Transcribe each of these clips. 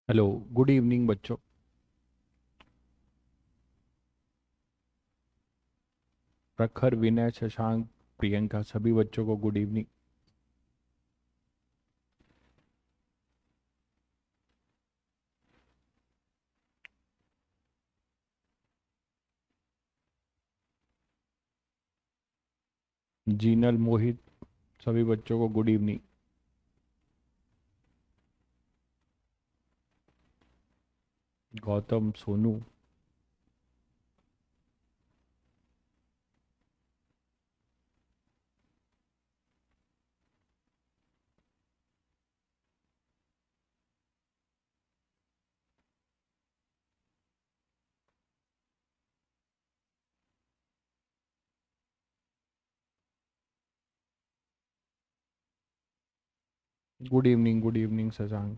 Hello. Good evening बच्चों। प्रखर, विनय, शशांक, प्रियंका, सभी बच्चों को गुड इवनिंग। जीनल, मोहित, सभी बच्चों को good evening. Gautam, Sonu. Good evening, good evening Shashank.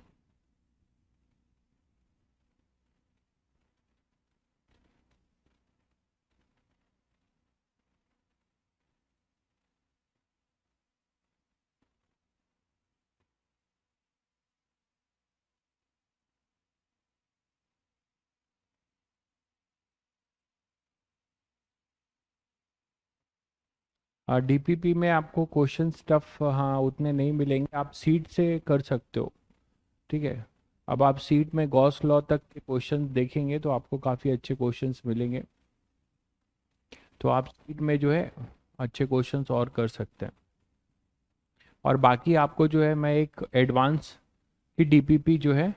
DPP में आपको क्वेश्चन स्टफ हाँ उतने नहीं मिलेंगे, आप सीट से कर सकते हो। ठीक है। अब आप सीट में गॉस लॉ तक के क्वेश्चंस देखेंगे तो आपको काफ़ी अच्छे क्वेश्चंस मिलेंगे। तो आप सीट में जो है अच्छे क्वेश्चंस और कर सकते हैं। और बाकी आपको जो है मैं एक एडवांस की डीपीपी जो है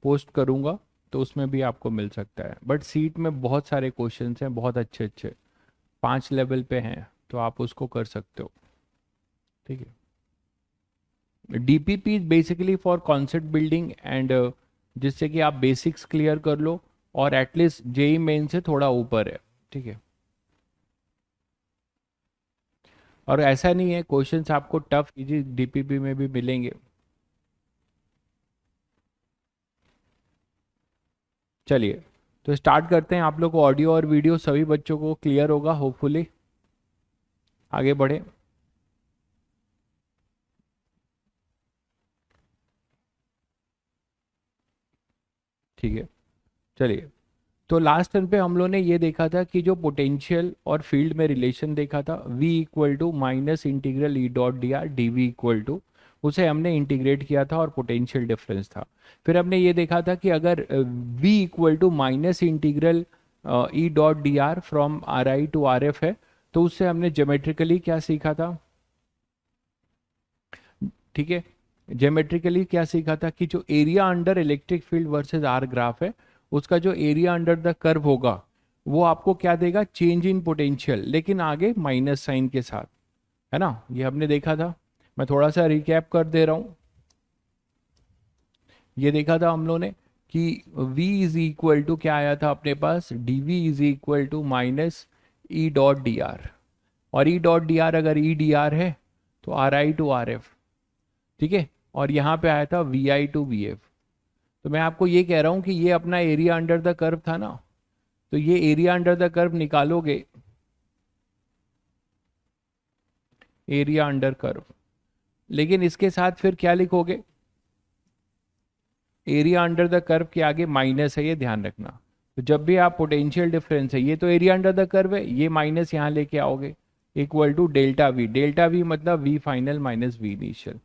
पोस्ट करूंगा, तो उसमें भी आपको मिल सकता है। बट सीट में बहुत सारे क्वेश्चंस हैं, बहुत अच्छे अच्छे, 5 लेवल पे हैं, तो आप उसको कर सकते हो। ठीक है। DPP is basically for concept building and जिससे कि आप बेसिक्स क्लियर कर लो, और एटलीस्ट जेई मेन से थोड़ा ऊपर है। ठीक है। और ऐसा नहीं है, क्वेश्चंस आपको टफ इजी डीपीपी में भी मिलेंगे। चलिए, तो स्टार्ट करते हैं। आप लोग को ऑडियो और वीडियो सभी बच्चों को क्लियर होगा होपफुली। आगे बढ़े। ठीक है। चलिए, तो लास्ट टर्म पे हम लोग ने ये देखा था कि जो पोटेंशियल और फील्ड में रिलेशन देखा था, v equal to minus integral E dot D R D V equal to, उसे हमने इंटीग्रेट किया था और पोटेंशियल डिफरेंस था। फिर हमने ये देखा था कि अगर v equal to minus integral E dot D R from R I to R F है, तो उससे हमने ज्योमेट्रिकली क्या सीखा था। ठीक है। ज्योमेट्रिकली क्या सीखा था कि जो area under electric field versus R graph है, उसका जो एरिया अंडर द कर्व होगा वो आपको क्या देगा, चेंज इन पोटेंशियल, लेकिन आगे माइनस साइन के साथ। है ना, ये हमने देखा था। मैं थोड़ा सा रिकैप कर दे रहा हूं। ये देखा था हम लोगों ने कि v इज इक्वल टू क्या आया था अपने पास, dv is equal to minus E dot D R. और ई डॉट डी आर अगर ई डी आर है तो R I to R F. ठीक है। और यहाँ पे आया था V I to V F. तो मैं आपको ये कह रहा हूँ कि ये अपना एरिया अंडर द कर्व था ना, तो ये एरिया अंडर द कर्व निकालोगे, एरिया अंडर कर्व, लेकिन इसके साथ फिर क्या लिखोगे, एरिया अंडर द कर्व के आगे माइनस है, ये ध्यान रखना। तो जब भी आप पोटेंशियल डिफरेंस है, ये तो एरिया अंडर द कर्व है, ये माइनस यहाँ लेके आओगे, equal to delta V. Delta V मतलब V final minus V initial.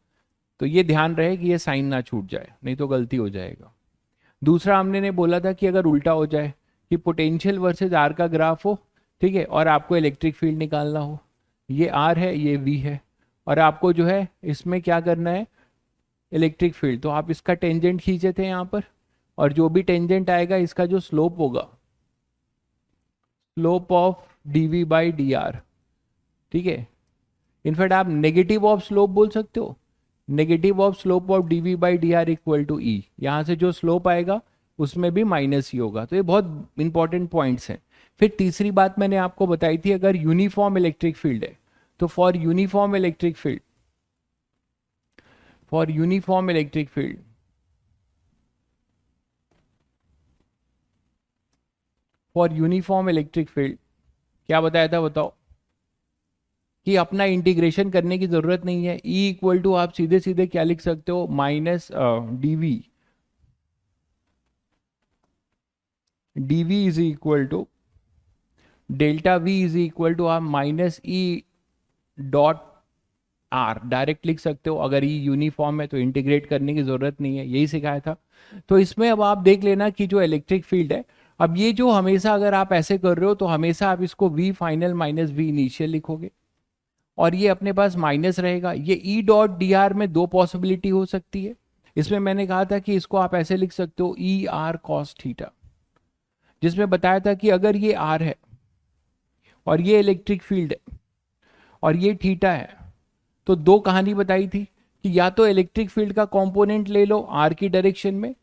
तो ये ध्यान रहे कि ये साइन ना छूट जाए, नहीं तो गलती हो जाएगा। दूसरा हमने ने बोला था कि अगर उल्टा हो जाए कि पोटेंशियल वर्सेस आर का ग्राफ हो, ठीक है, और आपको इलेक्ट्रिक फील्ड निकालना हो, ये आर है ये वी है, और आपको जो है इसमें क्या करना है, इलेक्ट्रिक फील्ड, तो आप इसका टेंजेंट खींचे थे यहाँ पर, और जो भी टेंजेंट आएगा इसका जो स्लोप होगा, slope of DV by D R. ठीक है। इनफैक्ट आप नेगेटिव ऑफ स्लोप बोल सकते हो, negative of slope of DV by D R equal to E. यहां से जो स्लोप आएगा उसमें भी माइनस ही होगा। तो ये बहुत इंपॉर्टेंट पॉइंट्स हैं। फिर तीसरी बात मैंने आपको बताई थी, अगर यूनिफॉर्म इलेक्ट्रिक फील्ड है, तो for uniform electric field, for uniform electric field, for uniform electric field क्या बताया था बताओ, कि अपना इंटीग्रेशन करने की जरूरत नहीं है। ई इक्वल टू आप सीधे सीधे क्या लिख सकते हो, minus DV D V is equal to delta V is equal to आप minus E dot R direct लिख सकते हो। अगर ये यूनिफॉर्म है तो इंटीग्रेट करने की जरूरत नहीं है, यही सिखाया था। तो इसमें अब आप देख लेना कि जो इलेक्ट्रिक फील्ड है, अब ये जो हमेशा अगर आप ऐसे कर रहे हो तो हमेशा आप इसको V final minus V initial लिखोगे, और ये अपने पास माइनस रहेगा। ये ई डॉट डी आर में दो पॉसिबिलिटी हो सकती है। इसमें मैंने कहा था कि इसको आप ऐसे लिख सकते हो ई आर कॉस थीटा, जिसमें बताया था कि अगर ये आर है और ये इलेक्ट्रिक फील्ड है और ये थीटा है, तो दो कहानी बताई थी कि या तो इलेक्ट्रिक फील्ड का कंपोनेंट ले लो आर की डायरेक्शन में,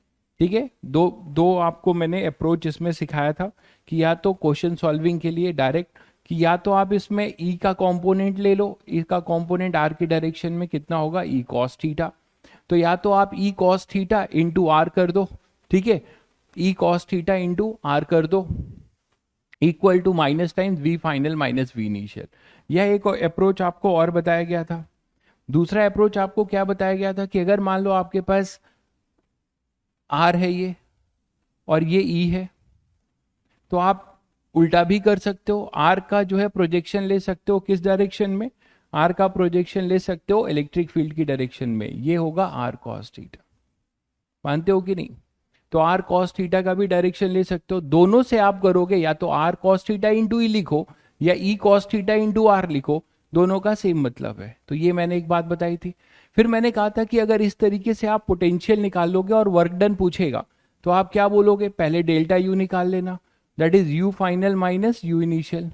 ठीक है। दो दो आपको मैंने अप्रोच इसमें सिखाया था कि या तो क्वेश्चन सॉल्विंग के लिए डायरेक्ट, कि या तो आप इसमें ई का कंपोनेंट ले लो, ई का कंपोनेंट आर की डायरेक्शन में कितना होगा, ई कॉस थीटा। तो या तो आप E cos theta into R कर दो, ठीक है, E cos theta into R कर दो, equal to minus times V final minus V initial. यह एक अप्रोच आपको और बताया गया था। दूसरा अप्रोच आपको क्या बताया गया था कि अगर मान लो आपके पास आर है ये और ये ई है, तो आप उल्टा भी कर सकते हो। आर का जो है प्रोजेक्शन ले सकते हो किस डायरेक्शन में, आर का प्रोजेक्शन ले सकते हो इलेक्ट्रिक फील्ड की डायरेक्शन में, ये होगा आर कॉस थीटा। मानते हो कि नहीं? तो आर कॉस थीटा का भी डायरेक्शन ले सकते हो। दोनों से आप करोगे, या तो R cos theta into E लिखो या E cos theta into R लिखो, दोनों का सेम मतलब है। तो ये मैंने एक बात बताई थी। फिर मैंने कहा था कि अगर इस तरीके से आप पोटेंशियल निकाल लोगे और वर्क डन पूछेगा, तो आप क्या बोलोगे, पहले डेल्टा यू निकाल लेना, that is you final minus you initial.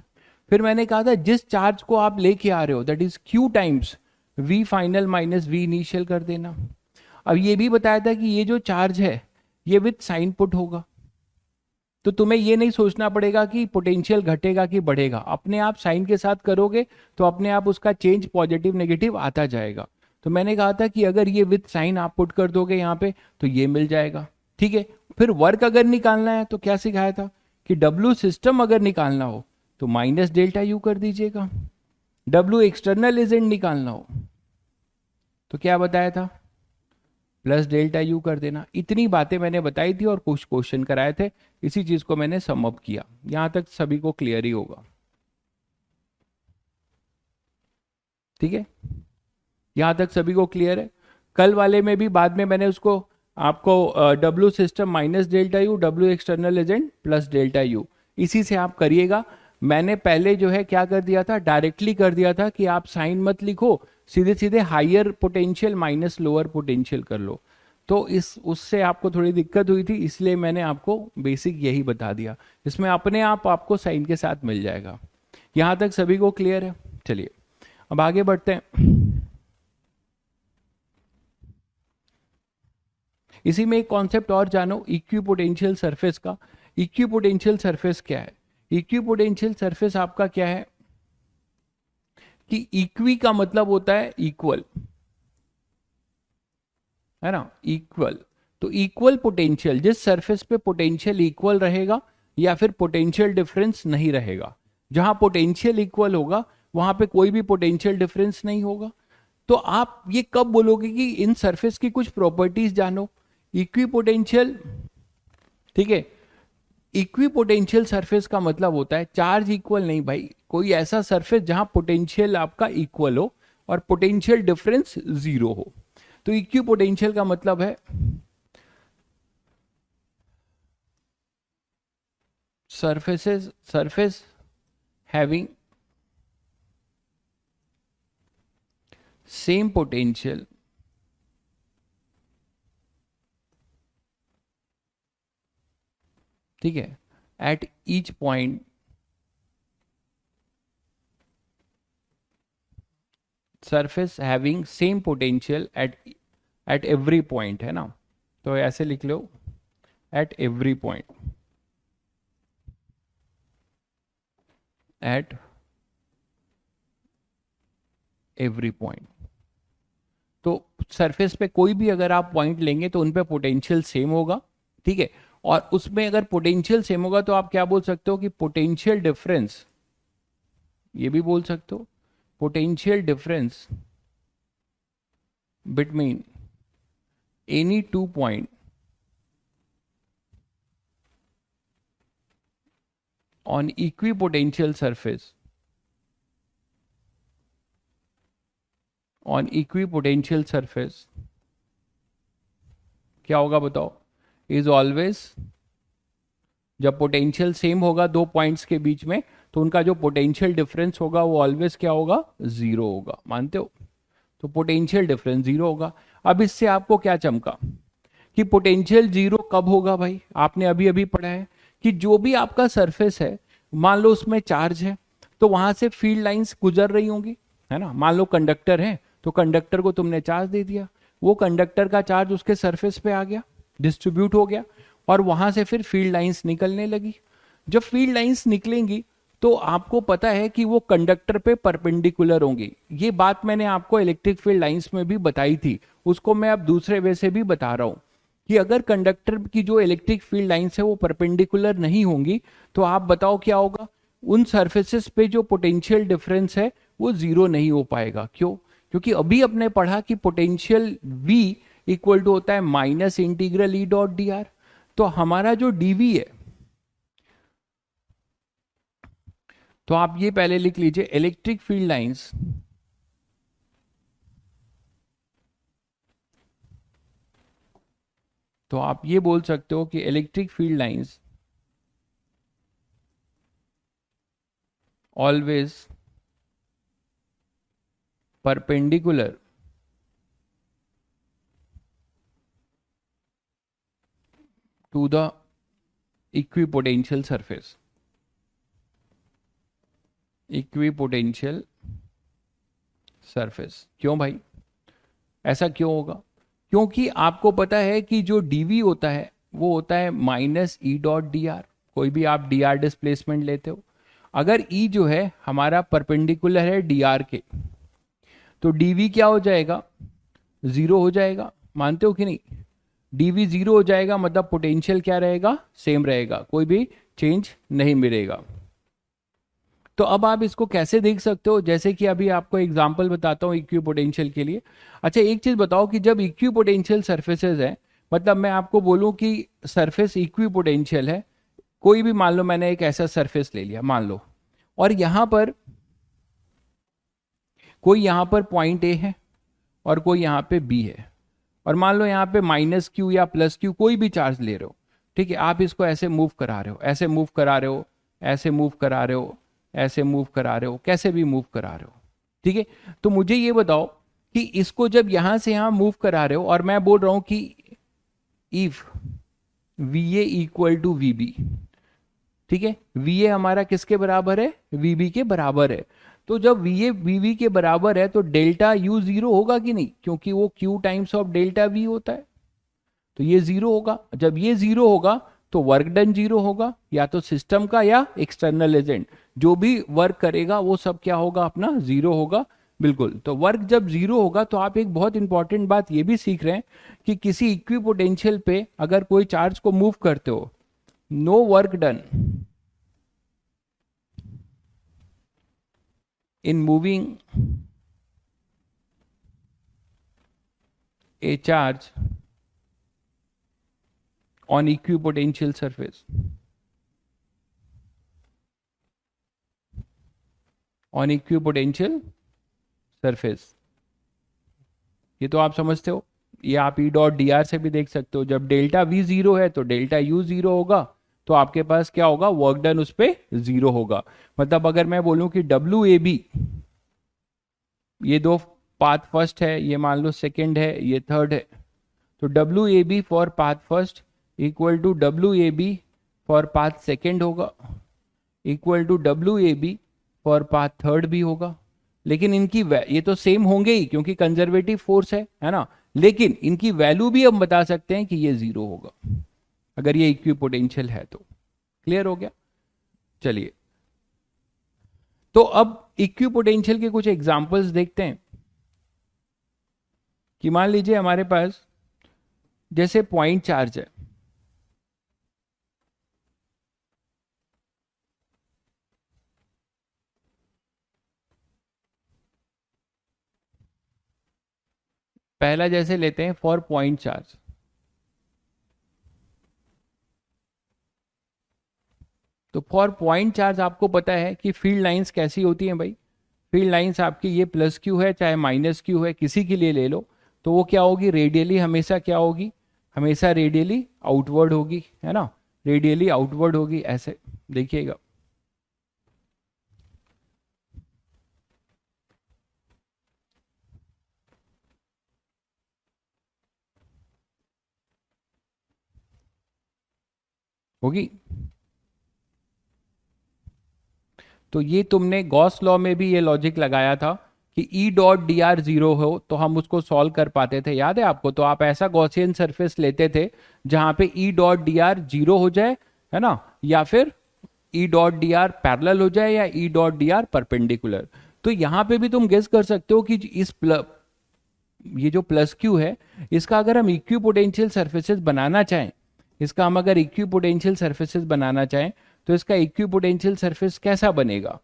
फिर मैंने कहा था जिस चार्ज को आप लेके आ रहे हो that is Q times V final minus V initial कर देना। अब ये भी बताया था कि ये जो चार्ज है ये विथ साइन पुट होगा, तो तुम्हें ये नहीं सोचना पड़ेगा कि पोटेंशियल घटेगा कि बढ़ेगा, अपने आप साइन के साथ करोगे तो अपने आप उसका चेंज पॉजिटिव नेगेटिव आता जाएगा। तो मैंने कहा था कि अगर ये विथ साइन आप पुट कर दोगे यहाँ पे तो ये मिल जाएगा, ठीक है। फिर वर्क अगर निकालना है तो क्या सिखाया था कि डब्ल्यू सिस्टम अगर निकालना हो तो माइनस डेल्टा यू कर दीजिएगा, डब्ल्यू एक्सटर्नल एजेंट निकालना हो तो क्या बताया था, प्लस डेल्टा यू कर देना। इतनी बातें मैंने बताई थी और कुछ क्वेश्चन कराए थे, इसी चीज को मैंने सम अप किया। यहां तक सभी को क्लियर ही होगा, ठीक है, यहां तक सभी को क्लियर है। कल वाले में भी बाद में मैंने उसको आपको W system minus delta U, W external agent plus delta U, इसी से आप करिएगा। मैंने पहले जो है क्या कर दिया था, डायरेक्टली कर दिया था कि आप साइन मत लिखो, सीधे सीधे higher potential minus lower potential कर लो। तो इस उससे आपको थोड़ी दिक्कत हुई थी, इसलिए मैंने आपको बेसिक यही बता दिया। इसमें अपने आप आपको साइन के साथ मिल जाएगा। यहां तक सभी को क्लियर है? चलिए अब आगे बढ़ते हैं। इसी में एक कॉन्सेप्ट और जानो, इक्विपोटेंशियल सरफेस का। इक्विपोटेंशियल सरफेस क्या है? इक्विपोटेंशियल सरफेस आपका क्या है कि इक्वी का मतलब होता है इक्वल, है ना, इक्वल। तो इक्वल पोटेंशियल, जिस सरफेस पे पोटेंशियल इक्वल रहेगा या फिर पोटेंशियल डिफरेंस नहीं रहेगा, जहां पोटेंशियल इक्वल होगा वहां पे कोई भी पोटेंशियल डिफरेंस नहीं होगा। तो आप ये कब बोलोगे कि इन सरफेस की कुछ प्रॉपर्टीज जानो, इक्वी पोटेंशियल, ठीक है। इक्वी पोटेंशियल सरफेस का मतलब होता है चार्ज इक्वल नहीं भाई, कोई ऐसा सरफेस जहां पोटेंशियल आपका इक्वल हो और पोटेंशियल डिफरेंस जीरो हो। तो इक्वी पोटेंशियल का मतलब है सरफेस हैविंग सेम पोटेंशियल ठीक है at each point, surface having same potential at every point, है ना। तो ऐसे लिख लो, at every point, at every point. तो सरफेस पे कोई भी अगर आप पॉइंट लेंगे तो उन पे पोटेंशियल सेम होगा, ठीक है। और उसमें अगर पोटेंशियल सेम होगा तो आप क्या बोल सकते हो कि पोटेंशियल डिफरेंस, ये भी बोल सकते हो potential difference between any two point on equipotential surface, on equipotential surface क्या होगा बताओ? इज ऑलवेज, जब पोटेंशियल सेम होगा दो पॉइंट्स के बीच में, तो उनका जो पोटेंशियल डिफरेंस होगा वो ऑलवेज क्या होगा? जीरो होगा। मानते हो? तो पोटेंशियल डिफरेंस जीरो होगा। अब इससे आपको क्या चमका कि पोटेंशियल जीरो कब होगा? भाई आपने अभी अभी पढ़ा है कि जो भी आपका सरफेस है, मान लो उसमें चार्ज है, तो वहां से फील्ड लाइंस गुजर रही होंगी, है ना? मान लो कंडक्टर है, तो कंडक्टर को तुमने चार्ज दे दिया, वो कंडक्टर का चार्ज उसके सरफेस पे आ गया, डिस्ट्रीब्यूट हो गया, और वहां से फिर फील्ड लाइंस निकलने लगी। जब फील्ड लाइंस निकलेंगी तो आपको पता है कि वो कंडक्टर पे परपेंडिकुलर होंगी। ये बात मैंने आपको इलेक्ट्रिक फील्ड लाइंस में भी बताई थी, उसको मैं अब दूसरे वे से भी बता रहा हूं कि अगर कंडक्टर की जो इलेक्ट्रिक फील्ड लाइंस है वो परपेंडिकुलर नहीं होंगी, तो आप बताओ क्या होगा? उन सरफेसेस पे जो पोटेंशियल डिफरेंस है वो जीरो नहीं हो पाएगा। क्यों? क्योंकि अभी अपने पढ़ा कि पोटेंशियल V इक्वल टू होता है minus integral E dot D R. तो हमारा जो dV है, तो आप ये पहले लिख लीजिए, इलेक्ट्रिक फील्ड लाइंस, तो आप ये बोल सकते हो कि electric field lines always perpendicular to the equipotential surface, equipotential surface. क्यों भाई? ऐसा क्यों होगा? क्योंकि आपको पता है कि जो dV होता है वो होता है minus E dot D are. कोई भी आप डी आर डिस्प्लेसमेंट लेते हो, अगर E जो है हमारा परपेंडिकुलर है डी आर के, तो dV क्या हो जाएगा? जीरो हो जाएगा। मानते हो कि नहीं? dV जीरो हो जाएगा, मतलब पोटेंशियल क्या रहेगा? सेम रहेगा, कोई भी चेंज नहीं मिलेगा। तो अब आप इसको कैसे देख सकते हो? जैसे कि अभी आपको एग्जांपल बताता हूँ इक्वी पोटेंशियल के लिए। अच्छा एक चीज बताओ कि जब इक्वी पोटेंशियल सर्फेसेज है, मतलब मैं आपको बोलूं कि सरफेस इक्वी पोटेंशियल है, कोई भी, मान लो मैंने एक ऐसा सरफेस ले लिया मान लो, और यहां पर कोई, यहां पर पॉइंट ए है और कोई यहाँ पे बी है, और मान लो यहाँ पे माइनस क्यू या प्लस क्यू कोई भी चार्ज ले रहे हो, ठीक है? आप इसको ऐसे मूव करा रहे हो, ऐसे मूव करा रहे हो, ऐसे मूव करा रहे हो, ऐसे मूव करा रहे हो, कैसे भी मूव करा रहे हो, ठीक है? तो मुझे ये बताओ कि इसको जब यहां से यहां मूव करा रहे हो, और मैं बोल रहा हूं कि if V A equal to V B, ठीक है? वी ए हमारा किसके बराबर है? वी बी के बराबर है। तो जब वी ए वी बी के बराबर है तो डेल्टा यू जीरो होगा कि नहीं? क्योंकि वो Q times of delta we होता है, तो ये जीरो होगा। जब ये जीरो होगा तो वर्क डन जीरो होगा, या तो सिस्टम का या एक्सटर्नल एजेंट जो भी वर्क करेगा वो सब क्या होगा? अपना जीरो होगा। बिल्कुल। तो वर्क जब जीरो होगा तो आप एक बहुत इंपॉर्टेंट बात ये भी सीख रहे हैं कि किसी इक्वी पोटेंशियल पे अगर कोई चार्ज को मूव करते हो, no work done in moving a charge on equipotential surface, on equipotential surface। ये तो आप समझते हो, ये आप ई डॉट डी आर से भी देख सकते हो। जब डेल्टा वी जीरो है तो डेल्टा यू जीरो होगा, तो आपके पास क्या होगा? वर्क डन उस पर जीरो होगा। मतलब अगर मैं बोलूं कि डब्ल्यू ए बी, ये दो पाथ फर्स्ट है, ये मान लो सेकंड है, ये थर्ड है, तो W A B for path first equal to W A B for path second होगा, equal to W A B for path third भी होगा। लेकिन इनकी ये तो सेम होंगे ही क्योंकि कंजर्वेटिव फोर्स है ना? लेकिन इनकी वैल्यू भी हम बता सकते हैं कि ये जीरो होगा अगर ये इक्वी पोटेंशियल है तो। क्लियर हो गया? चलिए, तो अब इक्वी पोटेंशियल के कुछ एग्जांपल्स देखते हैं। कि मान लीजिए हमारे पास जैसे पॉइंट चार्ज है, पहला जैसे लेते हैं फॉर पॉइंट चार्ज, तो फॉर पॉइंट चार्ज आपको पता है कि फील्ड लाइंस कैसी होती हैं भाई। फील्ड लाइंस आपकी ये प्लस क्यू है चाहे माइनस क्यू है, किसी के लिए ले लो, तो वो क्या होगी, रेडियली हमेशा क्या होगी, हमेशा रेडियली आउटवर्ड होगी, है ना, रेडियली आउटवर्ड होगी ऐसे, देखिएगा। होगी। तो ये तुमने गॉस लॉ में भी ये लॉजिक लगाया था कि ई डॉट डी आर जीरो हो तो हम उसको सॉल्व कर पाते थे, याद है आपको। तो आप ऐसा गॉसियन सरफेस लेते थे जहां पे ई डॉट डी आर जीरो हो जाए, है ना, या फिर ई डॉट डी आर पैरेलल हो जाए, या ई डॉट डी आर परपेंडिकुलर। तो यहां पे भी तुम गेस कर सकते हो कि ये जो प्लस क्यू है, इसका अगर हम इक्वी पोटेंशियल सर्फेसेस बनाना चाहें, इसका हम अगर इक्वी पोटेंशियल सर्फेसेस बनाना चाहें तो इसका इक्वी पोटेंशियल सरफेस कैसा बनेगा,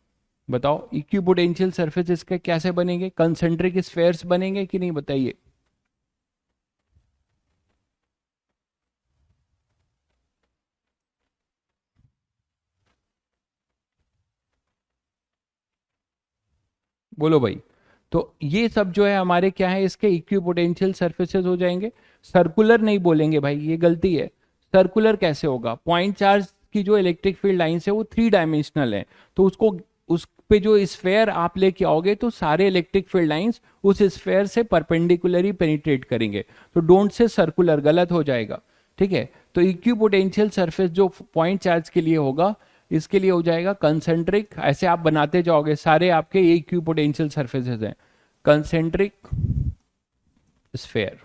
बताओ। इक्वी पोटेंशियल सरफेस इसके कैसे बनेंगे, कंसेंट्रिक स्फेयर्स बनेंगे कि नहीं, बताइए। बोलो भाई। तो ये सब जो है हमारे क्या है, इसके इक्वी पोटेंशियल सरफेसेस हो जाएंगे। सर्कुलर नहीं बोलेंगे भाई, ये गलती है। सर्कुलर कैसे होगा, पॉइंट चार्ज की जो इलेक्ट्रिक फील्ड लाइंस है वो 3 डायमेंशनल है, तो उसको उस पे जो स्फेयर आप लेके आओगे तो सारे इलेक्ट्रिक फील्ड लाइंस उस स्फेयर से परपेंडिकुलरली पेनिट्रेट करेंगे, तो डोंट से सर्कुलर, गलत हो जाएगा, ठीक है। तो इक्वी पोटेंशियल सरफेस जो पॉइंट चार्ज के लिए होगा, इसके लिए हो जाएगा कंसेंट्रिक, ऐसे आप बनाते जाओगे, सारे आपके इक्वी पोटेंशियल सरफेसेस हैं, कंसेंट्रिक स्फेयर।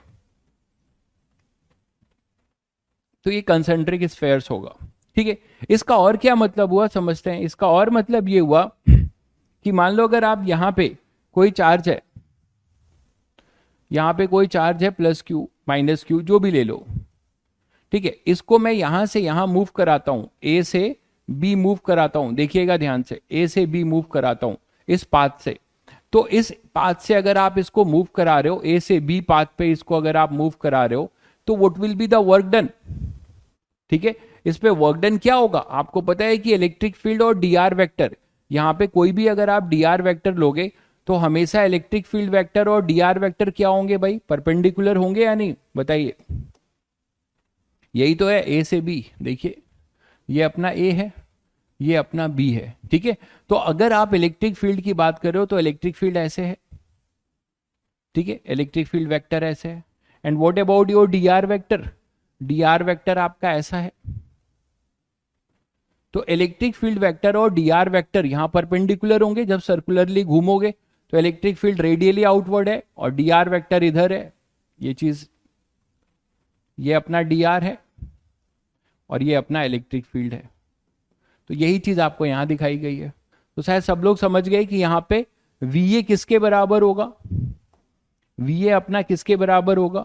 तो ये कंसेंट्रिक स्फेयर्स होगा, ठीक है। इसका और क्या मतलब हुआ समझते हैं। इसका और मतलब ये हुआ कि मान लो अगर आप यहां पे कोई चार्ज है, यहां पे कोई चार्ज है प्लस क्यू माइनस क्यू जो भी ले लो, ठीक है, इसको मैं यहां से यहां मूव कराता हूं, ए से बी मूव कराता हूं, देखिएगा ध्यान से, ए से बी मूव कराता हूं इस पाथ से। तो इस पाथ से अगर आप इसको मूव करा रहे हो, ए से बी पाथ पे इसको अगर आप मूव करा रहे हो, तो what will be the work done, ठीक है। इस पे वर्क डन क्या होगा, आपको पता है कि इलेक्ट्रिक फील्ड और डी आर वेक्टर, यहां पे कोई भी अगर आप डी आर वेक्टर लोगे तो हमेशा इलेक्ट्रिक फील्ड वेक्टर और डी आर वेक्टर क्या होंगे भाई, परपेंडिकुलर होंगे या नहीं, बताइए। यही तो है, ए से बी, देखिए ये अपना ए है, ये अपना बी है, ठीक है। तो अगर आप इलेक्ट्रिक फील्ड की बात कर रहे हो तो इलेक्ट्रिक फील्ड ऐसे है, ठीक है, इलेक्ट्रिक फील्ड वेक्टर ऐसे है। And what about your D R vector, D R vector आपका ऐसा है। तो इलेक्ट्रिक फील्ड वेक्टर और डी आर वेक्टर यहां परपेंडिकुलर होंगे, जब सर्कुलरली घूमोगे तो इलेक्ट्रिक फील्ड रेडियली आउटवर्ड है और डी आर वेक्टर इधर है, ये चीज, ये अपना डी आर है और ये अपना इलेक्ट्रिक फील्ड है। तो यही चीज आपको यहां दिखाई गई है। तो शायद सब लोग समझ गए कि यहां पे वी ए किसके बराबर होगा, वी ए अपना किसके बराबर होगा,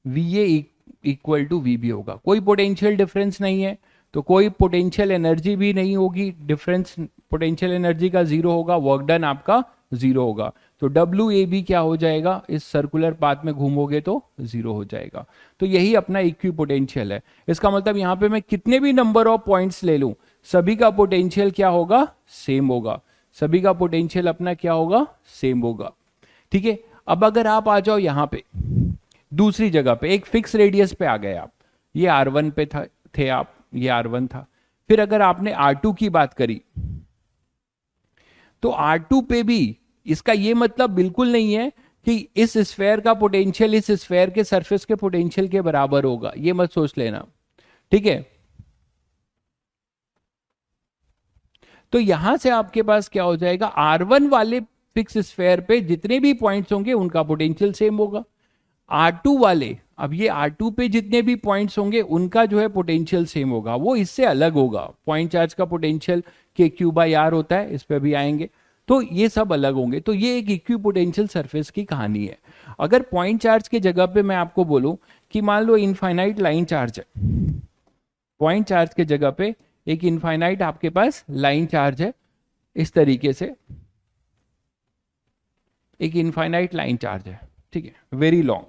V A equal to V B होगा। कोई पोटेंशियल डिफरेंस नहीं है तो कोई पोटेंशियल एनर्जी भी नहीं होगी, डिफरेंस पोटेंशियल एनर्जी का जीरो होगा, वर्क डन आपका जीरो होगा। तो डब्ल्यू ए बी क्या हो जाएगा, इस सर्कुलर पाथ में घूमोगे तो जीरो हो जाएगा। तो यही अपना इक्वी पोटेंशियल है। इसका मतलब यहां पे मैं कितने भी नंबर ऑफ पॉइंट्स ले लूं, सभी का पोटेंशियल क्या होगा, सेम होगा, सभी का पोटेंशियल अपना क्या होगा, सेम होगा, ठीक है। अब अगर आप आ जाओ यहां पे दूसरी जगह पे, एक फिक्स रेडियस पे आ गए आप, ये R1 पे थे आप, ये R1 था। फिर अगर आपने R2 की बात करी तो R2 पे भी इसका ये मतलब बिल्कुल नहीं है कि इस स्फेयर का पोटेंशियल इस स्फेयर के सरफेस के पोटेंशियल के बराबर होगा, ये मत सोच लेना, ठीक है। तो यहां से आपके पास क्या हो जाएगा, R1 वाले फिक्स स्फेयर पे जितने भी पॉइंट्स होंगे उनका पोटेंशियल सेम होगा। R2 वाले, अब ये R2 पे जितने भी पॉइंट्स होंगे उनका जो है पोटेंशियल सेम होगा, वो इससे अलग होगा। पॉइंट चार्ज का पोटेंशियल के क्यू बाई आर होता है, इस पे भी आएंगे, तो ये सब अलग होंगे। तो ये एक इक्वी पोटेंशियल सरफेस की कहानी है। अगर पॉइंट चार्ज की जगह पे मैं आपको बोलूं कि मान लो इनफाइनाइट लाइन चार्ज है, पॉइंट चार्ज की जगह पे एक इनफाइनाइट आपके पास लाइन चार्ज है, इस तरीके से एक इनफाइनाइट लाइन चार्ज है, ठीक है, वेरी लॉन्ग।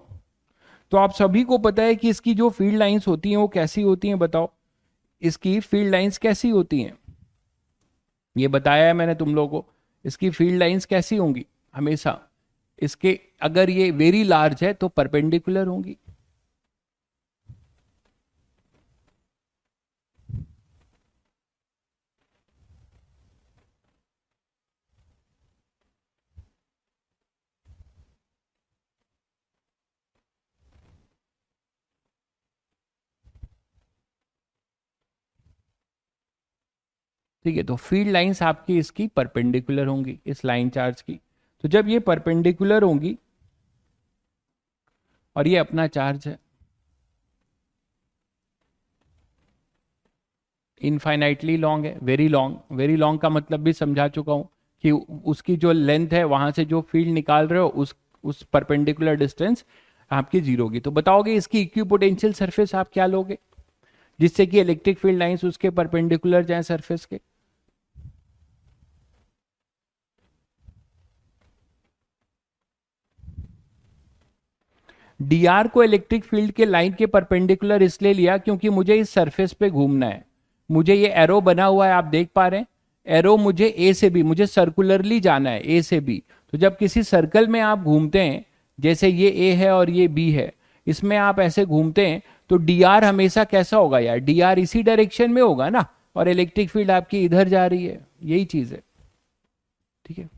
तो आप सभी को पता है कि इसकी जो फील्ड लाइंस होती हैं वो कैसी होती हैं, बताओ, इसकी फील्ड लाइंस कैसी होती हैं, ये बताया है मैंने तुम लोगों को। इसकी फील्ड लाइंस कैसी होंगी हमेशा, इसके अगर ये वेरी लार्ज है तो परपेंडिकुलर होंगी। ठीक है, तो फील्ड लाइंस आपकी इसकी परपेंडिकुलर होंगी इस लाइन चार्ज की। तो जब ये परपेंडिकुलर होंगी और ये अपना चार्ज है, इनफाइनाइटली लॉन्ग है, वेरी लॉन्ग, वेरी लॉन्ग का मतलब भी समझा चुका हूं कि उसकी जो लेंथ है वहां से जो फील्ड निकाल रहे हो उस परपेंडिकुलर डिस्टेंस आपकी जीरो होगी। तो बताओगे इसकी इक्विपोटेंशियल सरफेस आप क्या लोगे जिससे कि इलेक्ट्रिक फील्ड लाइंस उसके परपेंडिकुलर जाए सरफेस के। डीआर को इलेक्ट्रिक फील्ड के लाइन के परपेंडिकुलर इसलिए लिया क्योंकि मुझे इस सरफेस पे घूमना है। मुझे ये एरो बना हुआ है, आप देख पा रहे हैं, एरो मुझे ए से बी, मुझे सर्कुलरली जाना है ए से बी। तो जब किसी सर्कल में आप घूमते हैं, जैसे ये ए है और ये बी है, इसमें आप ऐसे घूमते हैं, तो डीआर हमेशा कैसा होगा यार, डीआर इसी डायरेक्शन में होगा ना, और इलेक्ट्रिक फील्ड आपकी इधर जा रही है, यही चीज है। ठीक है,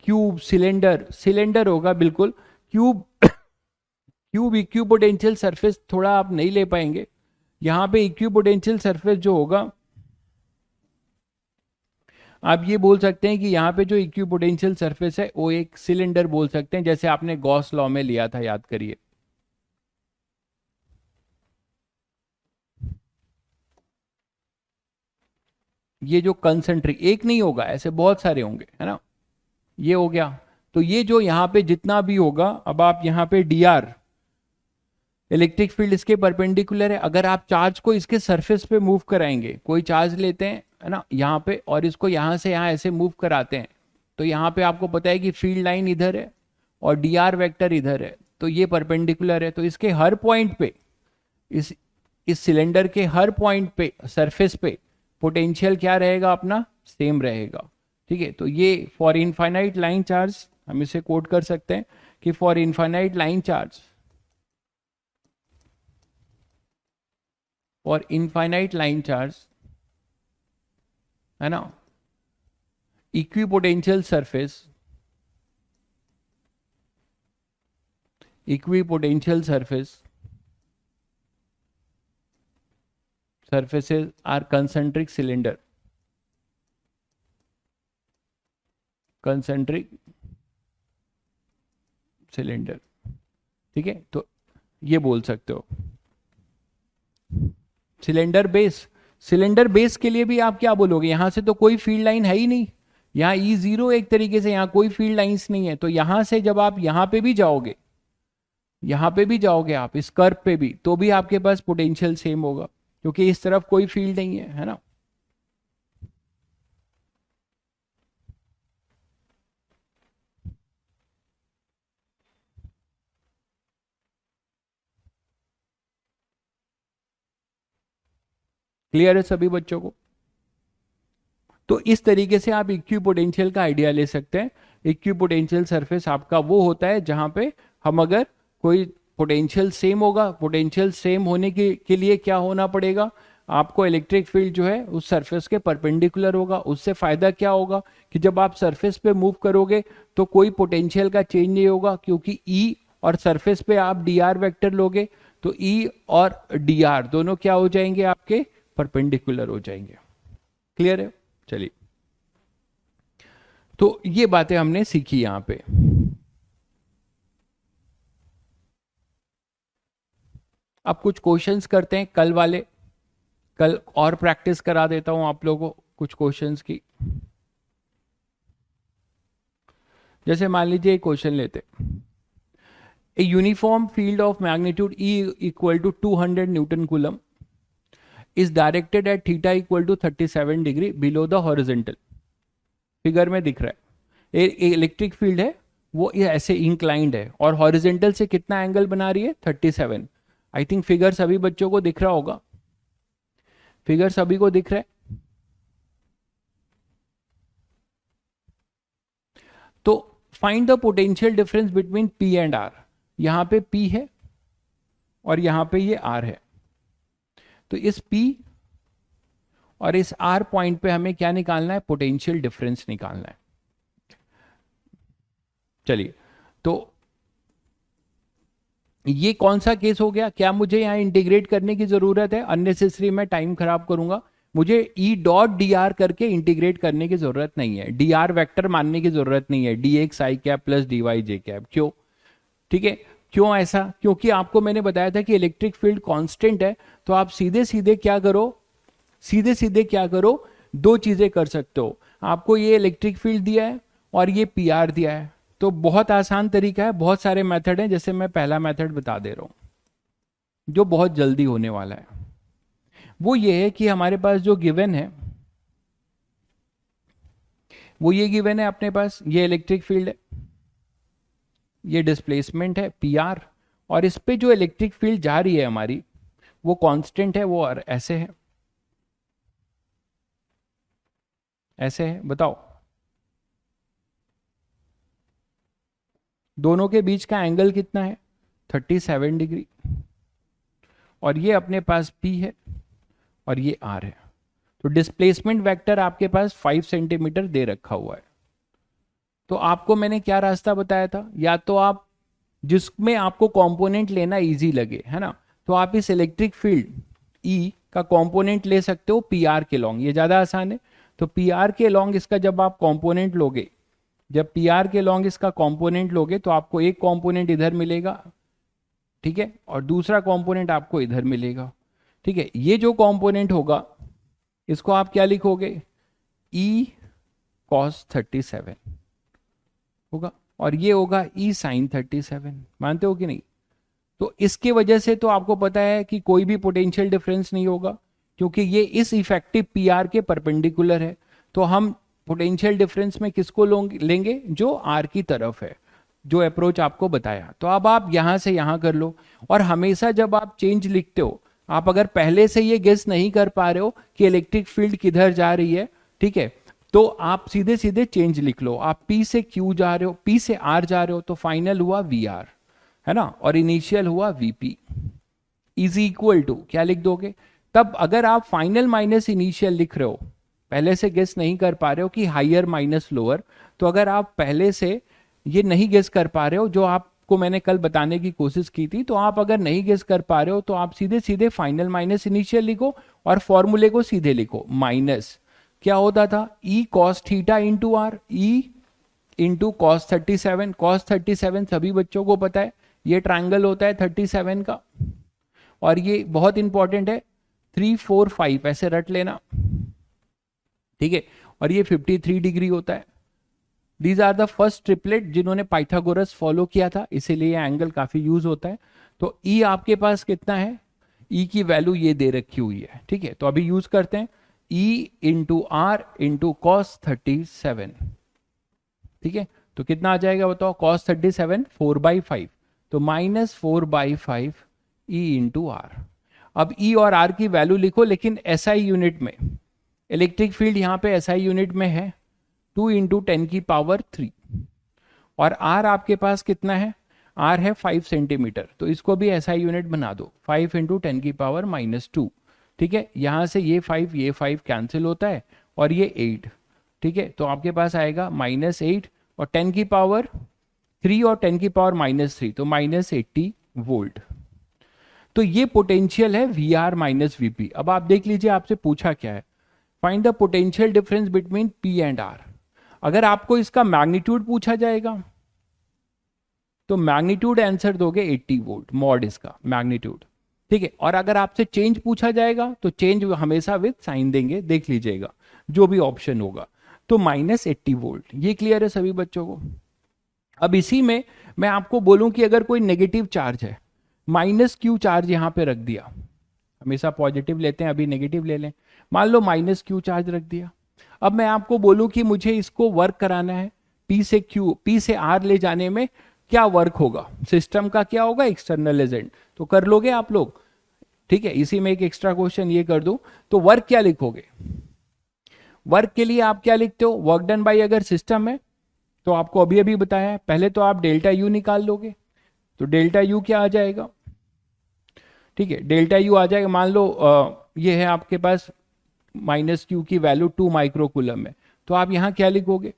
क्यूब, सिलेंडर, सिलेंडर होगा बिल्कुल। क्यूब, क्यूब इक्विपोटेंशियल सरफेस थोड़ा आप नहीं ले पाएंगे। यहां पे इक्विपोटेंशियल सरफेस जो होगा, आप ये बोल सकते हैं कि यहाँ पे जो इक्विपोटेंशियल सरफेस है वो एक सिलेंडर बोल सकते हैं, जैसे आपने गॉस लॉ में लिया था, याद करिए। ये जो कंसंट्रिक एक नहीं होगा, ऐसे बहुत सारे होंगे, है ना। ये हो गया। तो ये जो यहाँ पे जितना भी होगा, अब आप यहाँ पे डी आर, इलेक्ट्रिक फील्ड इसके परपेंडिकुलर है। अगर आप चार्ज को इसके सरफेस पे मूव कराएंगे, कोई चार्ज लेते हैं, है ना, यहाँ पे, और इसको यहाँ से यहाँ ऐसे मूव कराते हैं, तो यहाँ पे आपको पता है कि फील्ड लाइन इधर है और डी आर वेक्टर इधर है, तो ये परपेंडिकुलर है। तो इसके हर पॉइंट पे, इस इस सिलेंडर के हर पॉइंट पे, सरफेस पे पोटेंशियल क्या रहेगा अपना, सेम रहेगा। ठीक है, तो ये फॉर इनफाइनाइट लाइन चार्ज हम इसे कोट कर सकते हैं कि for infinite line charge, for infinite line charge, है ना, equipotential surface, equipotential surface, surfaces are concentric cylinder, concentric cylinder। ठीक है, तो ये बोल सकते हो सिलेंडर बेस। सिलेंडर बेस के लिए भी आप क्या बोलोगे, यहां से तो कोई फील्ड लाइन है ही नहीं, यहाँ ई जीरो एक तरीके से, यहाँ कोई फील्ड लाइंस नहीं है। तो यहां से जब आप यहां पे भी जाओगे, यहां पे भी जाओगे आप इस कर्व पे भी, तो भी आपके पास पोटेंशियल सेम होगा क्योंकि इस तरफ कोई फील्ड नहीं है ना। क्लियर है सभी बच्चों को। तो इस तरीके से आप इक्विपोटेंशियल का आइडिया ले सकते हैं। इक्विपोटेंशियल सरफेस आपका वो होता है जहां पे हम अगर कोई पोटेंशियल सेम होगा, पोटेंशियल सेम होने के लिए क्या होना पड़ेगा, आपको इलेक्ट्रिक फील्ड जो है उस सरफेस के परपेंडिकुलर होगा। उससे फायदा क्या होगा कि जब आप सरफेस पे मूव करोगे तो कोई पोटेंशियल का चेंज नहीं होगा, क्योंकि ई और सरफेस पे आप डी आर वेक्टर लोगे, तो ई और डी आर दोनों क्या हो जाएंगे, आपके परपेंडिकुलर हो जाएंगे। क्लियर है, चलिए। तो ये बातें हमने सीखी यहां पे। अब कुछ क्वेश्चंस करते हैं कल वाले, कल और प्रैक्टिस करा देता हूं आप लोगों को कुछ क्वेश्चंस की। जैसे मान लीजिए एक क्वेश्चन लेते, a uniform field of magnitude E equal to 200 newton coulomb is directed at theta equal to 37 degree below the horizontal. Figure में दिख रहा है इलेक्ट्रिक फील्ड है, वो ये ऐसे इंक्लाइंड है और हॉरिजेंटल से कितना एंगल बना रही है, 37। आई थिंक फिगर सभी बच्चों को दिख रहा होगा, फिगर सभी को दिख रहा है। तो find the potential difference between P and R. यहां पे पी है और यहां पे ये आर है, तो इस पी और इस आर पॉइंट पे हमें क्या निकालना है, पोटेंशियल डिफरेंस निकालना है। चलिए, तो ये कौन सा केस हो गया, क्या मुझे यहां इंटीग्रेट करने की जरूरत है, अननेसेसरी मैं टाइम खराब करूंगा, मुझे ई डॉट डी आर करके इंटीग्रेट करने की जरूरत नहीं है, डी आर वैक्टर मानने की जरूरत नहीं है, D X I cap plus D Y J cap. क्यों? ठीक है, क्यों ऐसा? क्योंकि आपको मैंने बताया था कि इलेक्ट्रिक फील्ड कांस्टेंट है, तो आप सीधे सीधे क्या करो, सीधे सीधे क्या करो, दो चीजें कर सकते हो। आपको ये इलेक्ट्रिक फील्ड दिया है और ये पी आर दिया है, तो बहुत आसान तरीका है, बहुत सारे मेथड हैं, जैसे मैं पहला मेथड बता दे रहा हूं जो बहुत जल्दी होने वाला है। वो ये है कि हमारे पास जो गिवन है वो ये गिवन है अपने पास, ये इलेक्ट्रिक फील्ड है, ये डिस्प्लेसमेंट है पी आर, और इस पे जो इलेक्ट्रिक फील्ड जा रही है हमारी वो कांस्टेंट है, वो ऐसे है, ऐसे है। बताओ दोनों के बीच का एंगल कितना है, 37 डिग्री, और ये अपने पास P है और ये R है। तो डिस्प्लेसमेंट वेक्टर आपके पास 5 सेंटीमीटर दे रखा हुआ है। तो आपको मैंने क्या रास्ता बताया था, या तो आप जिसमें आपको कंपोनेंट लेना इजी लगे, है ना, तो आप इस इलेक्ट्रिक फील्ड E का कंपोनेंट ले सकते हो PR के लॉन्ग, ये ज्यादा आसान है। तो PR के लॉन्ग इसका जब आप कंपोनेंट लोगे, जब PR के लॉन्ग इसका कंपोनेंट लोगे तो आपको एक कंपोनेंट इधर मिलेगा, ठीक है, और दूसरा कंपोनेंट आपको इधर मिलेगा, ठीक है। ये जो कंपोनेंट होगा इसको आप क्या लिखोगे, E cos 37 होगा, और ये होगा E sin 37। मानते हो कि नहीं? तो इसके वजह से तो आपको पता है कि कोई भी पोटेंशियल डिफरेंस नहीं होगा, क्योंकि ये इस इफेक्टिव PR के परपेंडिकुलर है। तो हम पोटेंशियल डिफरेंस में किसको लेंगे, जो R की तरफ है, जो अप्रोच आपको बताया। तो अब आप यहां से यहां कर लो, और हमेशा जब आप चेंज लिखते हो, आप अगर पहले से ये गेस नहीं कर पा रहे हो कि इलेक्ट्रिक फील्ड किधर जा रही है, ठीक है, तो आप सीधे सीधे चेंज लिख लो। आप P से Q जा रहे हो, P से R जा रहे हो, तो फाइनल हुआ VR, है ना, और इनिशियल हुआ VP इज इक्वल टू क्या लिख दोगे। तब अगर आप फाइनल माइनस इनिशियल लिख रहे हो, पहले से गेस नहीं कर पा रहे हो कि हायर माइनस लोअर, तो अगर आप पहले से ये नहीं गेस कर पा रहे हो, जो आपको मैंने कल बताने की कोशिश की थी, तो आप अगर नहीं गेस कर पा रहे हो तो आप सीधे सीधे फाइनल माइनस इनिशियल लिखो और फॉर्मूले को सीधे लिखो। माइनस क्या होता था, E cos theta into R, E into cos 37। Cos 37 सभी बच्चों को पता है, ये ट्रायंगल होता है 37 का, और ये बहुत इंपॉर्टेंट है 3 4 5 ऐसे रट लेना, ठीक है, और ये 53 डिग्री होता है। These are the first triplet जिन्होंने पाइथागोरस फॉलो किया था, इसीलिए ये एंगल काफी यूज होता है। तो E आपके पास कितना है, E की वैल्यू ये दे रखी हुई है, ठीक है, तो अभी यूज करते हैं E into R into cos 37, ठीक है, तो कितना आ जाएगा बताओ, कॉस 37 4/5, तो -4/5 E इंटू आर। अब E और R की वैल्यू लिखो, लेकिन SI यूनिट में, इलेक्ट्रिक फील्ड यहां पे SI यूनिट में है 2 इंटू 10⁻3, और R आपके पास कितना है, R है 5 सेंटीमीटर, तो इसको भी SI यूनिट बना दो, 5 इंटू 10⁻², ठीक है। यहां से ये 5 कैंसिल होता है और ये 8, ठीक है, तो आपके पास आएगा -8 और 10⁻3 और 10⁻³ तो -80 वोल्ट। तो ये पोटेंशियल है VR माइनस VP। अब आप देख लीजिए, आपसे पूछा क्या है, find the potential difference between P and R। अगर आपको इसका मैग्नीट्यूड पूछा जाएगा तो मैग्नीट्यूड आंसर दोगे 80 वोल्ट, मॉड इसका मैग्नीट्यूड, ठीक है। और अगर आपसे चेंज पूछा जाएगा तो चेंज हमेशा विद साइन देंगे, देख लीजिएगा जो भी ऑप्शन होगा, तो -80 वोल्ट। ये क्लियर है सभी बच्चों को? अब इसी में मैं आपको बोलूं कि अगर कोई नेगेटिव चार्ज है, -Q चार्ज यहां पे रख दिया, हमेशा पॉजिटिव लेते हैं, अभी नेगेटिव ले लें, मान लो -Q चार्ज रख दिया। अब मैं आपको बोलूं कि मुझे इसको वर्क कराना है, P से R ले जाने में क्या वर्क होगा, सिस्टम का क्या होगा, एक्सटर्नल एजेंट, तो कर लोगे आप लोग, ठीक है। इसी में एक एक्स्ट्रा क्वेश्चन ये कर दूं, तो वर्क क्या लिखोगे, वर्क के लिए आप क्या लिखते हो, वर्क डन बाई अगर सिस्टम है तो आपको अभी अभी बताया है, पहले तो आप डेल्टा यू निकाल लोगे, तो डेल्टा यू क्या आ जाएगा, ठीक है, डेल्टा यू आ जाएगा, मान लो ये है आपके पास माइनस क्यू की वैल्यू 2 माइक्रोकूलम है, तो आप यहां क्या लिखोगे,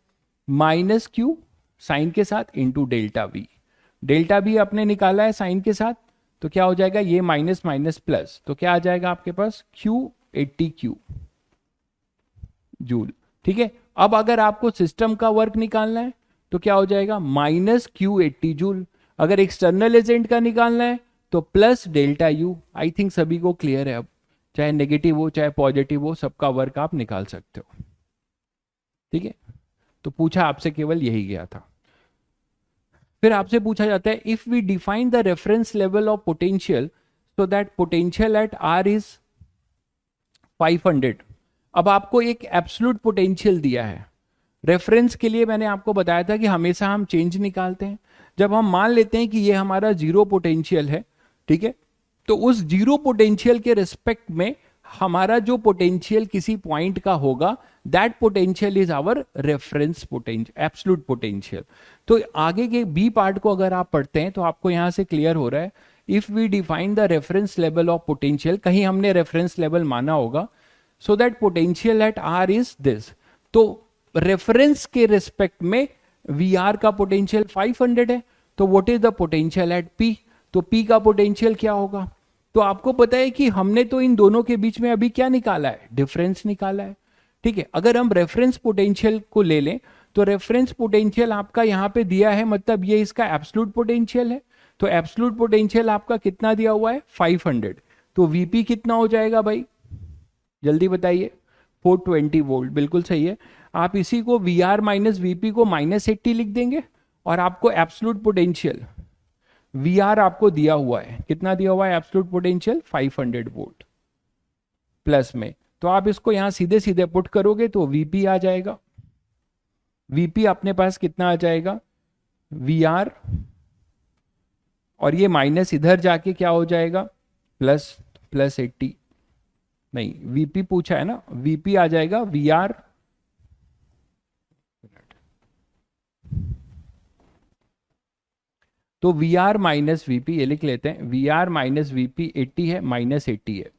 माइनस क्यू साइन के साथ into delta V, delta we आपने निकाला है साइन के साथ, तो क्या हो जाएगा, ये माइनस माइनस प्लस, तो क्या आ जाएगा आपके पास क्यू 80 क्यू जूल, ठीक है। अब अगर आपको सिस्टम का वर्क निकालना है तो क्या हो जाएगा, माइनस क्यू 80 जूल, अगर एक्सटर्नल एजेंट का निकालना है तो plus delta U. I think सभी को क्लियर है, अब चाहे नेगेटिव हो चाहे पॉजिटिव हो, सबका वर्क आप निकाल सकते हो, ठीक है। तो पूछा आपसे केवल यही गया था। फिर आपसे पूछा जाता है, if we define the reference level of potential so that potential at R is 500। अब आपको एक एब्सोल्यूट पोटेंशियल दिया है, रेफरेंस के लिए मैंने आपको बताया था कि हमेशा हम चेंज निकालते हैं, जब हम मान लेते हैं कि ये हमारा जीरो पोटेंशियल है, ठीक है, तो उस जीरो पोटेंशियल के रिस्पेक्ट में हमारा जो पोटेंशियल किसी पॉइंट का होगा, that potential is our reference potential, absolute potential. तो आगे के बी पार्ट को अगर आप पढ़ते हैं तो आपको यहां से क्लियर हो रहा है, if we define the reference level of potential, कहीं हमने रेफरेंस लेवल माना होगा, so that potential at R is this, तो रेफरेंस के रिस्पेक्ट में वी आर का पोटेंशियल 500 है, तो what is the potential at P, तो पी का पोटेंशियल क्या होगा। तो आपको पता है कि हमने तो इन दोनों के बीच में अभी क्या निकाला है, डिफरेंस निकाला है, ठीक है। अगर हम रेफरेंस पोटेंशियल को ले लें तो रेफरेंस पोटेंशियल आपका यहां पे दिया है, मतलब ये इसका एब्सोल्यूट पोटेंशियल है, तो एब्सोल्यूट पोटेंशियल आपका कितना दिया हुआ है, 500, तो वीपी कितना हो जाएगा भाई, जल्दी बताइए, 420 वोल्ट, बिल्कुल सही है। आप इसी को वी आर माइनस वीपी को -80 लिख देंगे, और आपको एब्सोल्यूट पोटेंशियल वी आर आपको दिया हुआ है, कितना दिया हुआ है एब्सोल्यूट पोटेंशियल, 500 वोल्ट प्लस में, तो आप इसको यहां सीधे सीधे पुट करोगे तो वीपी आ जाएगा, वीपी अपने पास कितना आ जाएगा, वी आर, और ये माइनस इधर जाके क्या हो जाएगा, प्लस, प्लस 80, नहीं वीपी पूछा है ना, वीपी आ जाएगा वी आर, तो वी आर माइनस वीपी, ये लिख लेते हैं, वी आर माइनस वीपी 80 है, -80 है,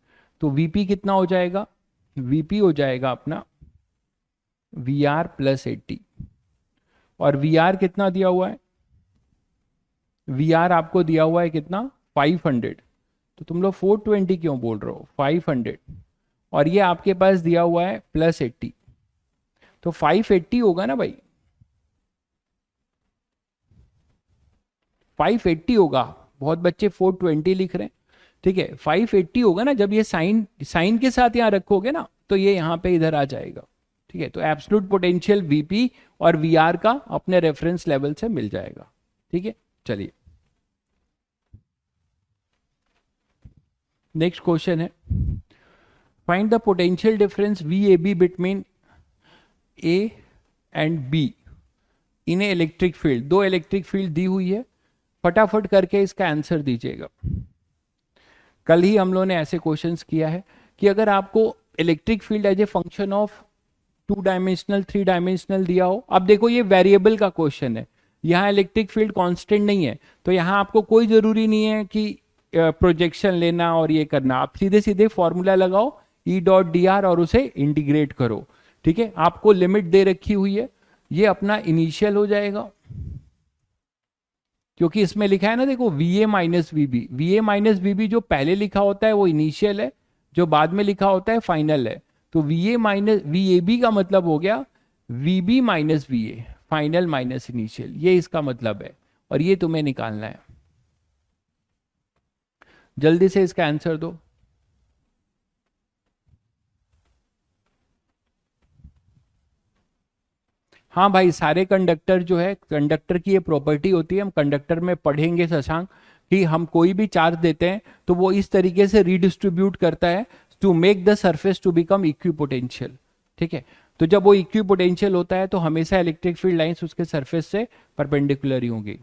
तो वीपी कितना हो जाएगा, वीपी हो जाएगा अपना वी आर प्लस 80, और वी आर कितना दिया हुआ है, वी आर आपको दिया हुआ है कितना, 500, तो तुम लोग 420 क्यों बोल रहे हो, 500, और ये आपके पास दिया हुआ है +80, तो 580 होगा ना भाई, 580 होगा, बहुत बच्चे 420 लिख रहे हैं, ठीक है, 580 होगा ना, जब ये साइन साइन के साथ यहां रखोगे ना तो ये यहां पे इधर आ जाएगा, ठीक है। तो एब्सोल्यूट पोटेंशियल वीपी और वी आर का अपने रेफरेंस लेवल से मिल जाएगा, ठीक है। चलिए नेक्स्ट क्वेश्चन है, find the potential difference we A be between A and be in A electric field, दो इलेक्ट्रिक फील्ड दी हुई है, फटाफट करके इसका आंसर दीजिएगा। कल ही हम लोगों ने ऐसे क्वेश्चंस किया है कि अगर आपको electric field as a function of 2 dimensional 3 dimensional दिया हो, अब देखो ये वेरिएबल का क्वेश्चन है, यहाँ इलेक्ट्रिक फील्ड कांस्टेंट नहीं है, तो यहाँ आपको कोई जरूरी नहीं है कि प्रोजेक्शन लेना और ये करना, आप सीधे सीधे फॉर्मूला लगाओ E.dr और उसे इंटीग्रेट करो, ठीक है। आपको लिमिट दे रखी हुई है, ये अपना इनिशियल हो जाएगा, क्योंकि इसमें लिखा है ना, देखो V A minus VB, V A minus VB जो पहले लिखा होता है वो इनिशियल है, जो बाद में लिखा होता है फाइनल है, तो V A minus V A B का मतलब हो गया V B minus V A, final minus initial, ये इसका मतलब है, और ये तुम्हें निकालना है, जल्दी से इसका आंसर दो। हाँ भाई, सारे कंडक्टर जो है, कंडक्टर की ये प्रॉपर्टी होती है, हम कंडक्टर में पढ़ेंगे शशांक, कि हम कोई भी चार्ज देते हैं तो वो इस तरीके से रीडिस्ट्रीब्यूट करता है to make the surface to become equipotential, ठीक है। तो जब वो इक्विपोटेंशियल होता है तो हमेशा इलेक्ट्रिक फील्ड लाइंस उसके सरफेस से परपेंडिकुलर ही होंगी।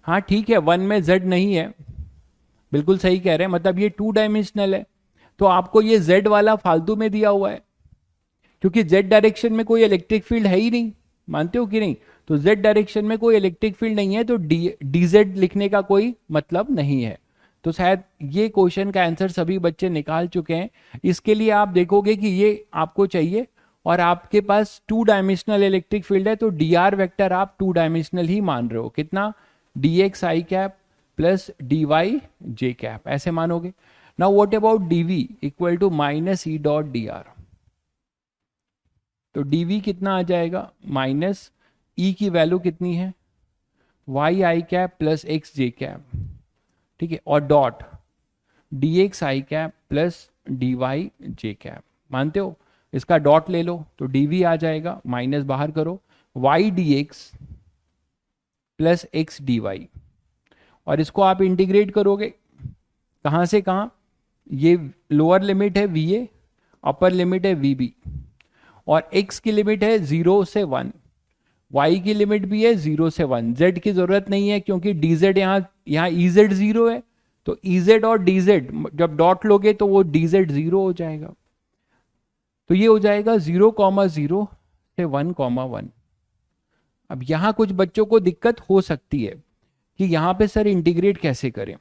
हाँ ठीक है, वन में जेड नहीं है, बिल्कुल सही कह रहे हैं, मतलब ये 2 डायमेंशनल है, तो आपको ये z वाला फालतू में दिया हुआ है, क्योंकि z डायरेक्शन में कोई इलेक्ट्रिक फील्ड है ही नहीं, मानते हो कि नहीं? तो z डायरेक्शन में कोई इलेक्ट्रिक फील्ड नहीं है, तो dz लिखने का कोई मतलब नहीं है। तो शायद ये क्वेश्चन का आंसर सभी बच्चे निकाल चुके हैं। इसके लिए आप देखोगे कि ये आपको चाहिए, और आपके पास 2 डायमेंशनल इलेक्ट्रिक फील्ड है, तो डी आर वेक्टर आप 2 डायमेंशनल ही मान रहे हो, कितना? D X I cap plus D Y J cap, ऐसे मानोगे। Now what about DV equal to minus E dot D R, तो dv कितना आ जाएगा? माइनस ई की वैल्यू कितनी है? Y I cap plus X J cap, ठीक है, और dot D X I cap plus D Y J cap, मानते हो? इसका डॉट ले लो तो dv आ जाएगा, माइनस बाहर करो, Y D X plus X D Y, और इसको आप इंटीग्रेट करोगे कहाँ से कहाँ? ये लोअर लिमिट है va, अपर लिमिट है vb, और x की लिमिट है 0 से 1, y की लिमिट भी है 0 से 1, z की जरूरत नहीं है क्योंकि dz यहाँ ez 0 है, तो ez और dz जब डॉट लोगे तो वो dz 0 हो जाएगा। तो ये हो जाएगा 0,0 से 1,1। अब यहां कुछ बच्चों को दिक्कत हो सकती है कि यहां पे सर इंटीग्रेट कैसे करें?